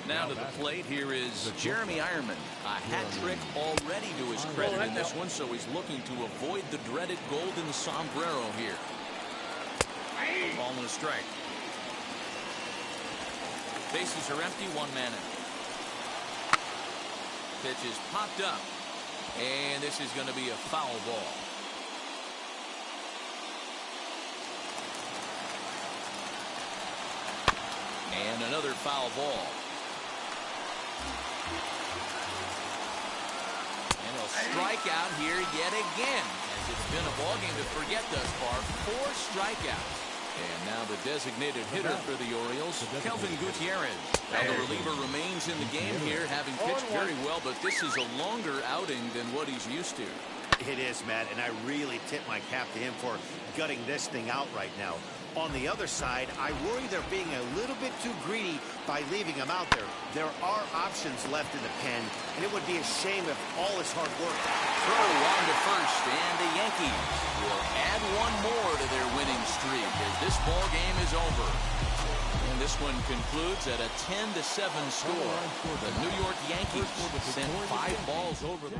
Now to the plate, here is Jeremy Ironman. A hat trick already to his credit in this one, so he's looking to avoid the dreaded golden sombrero here. Ball and a strike. Bases are empty, 1 man in. Pitch is popped up, and this is going to be a foul ball. And another foul ball. And a strikeout here yet again, as it's been a ball game to forget thus far. 4 strikeouts. And now the designated hitter for the Orioles, Kelvin Gutierrez. Now the reliever remains in the game here, having pitched very well, but this is a longer outing than what he's used to. It is, Matt, and I really tip my cap to him for gutting this thing out right now. On the other side, I worry they're being a little bit too greedy by leaving him out there. There are options left in the pen, and it would be a shame if all his hard work... Throw on to first, and the Yankees will add 1 more to their winning streak as this ball game is over. And this one concludes at a 10-7 score. The New York Yankees sent 5 balls over the...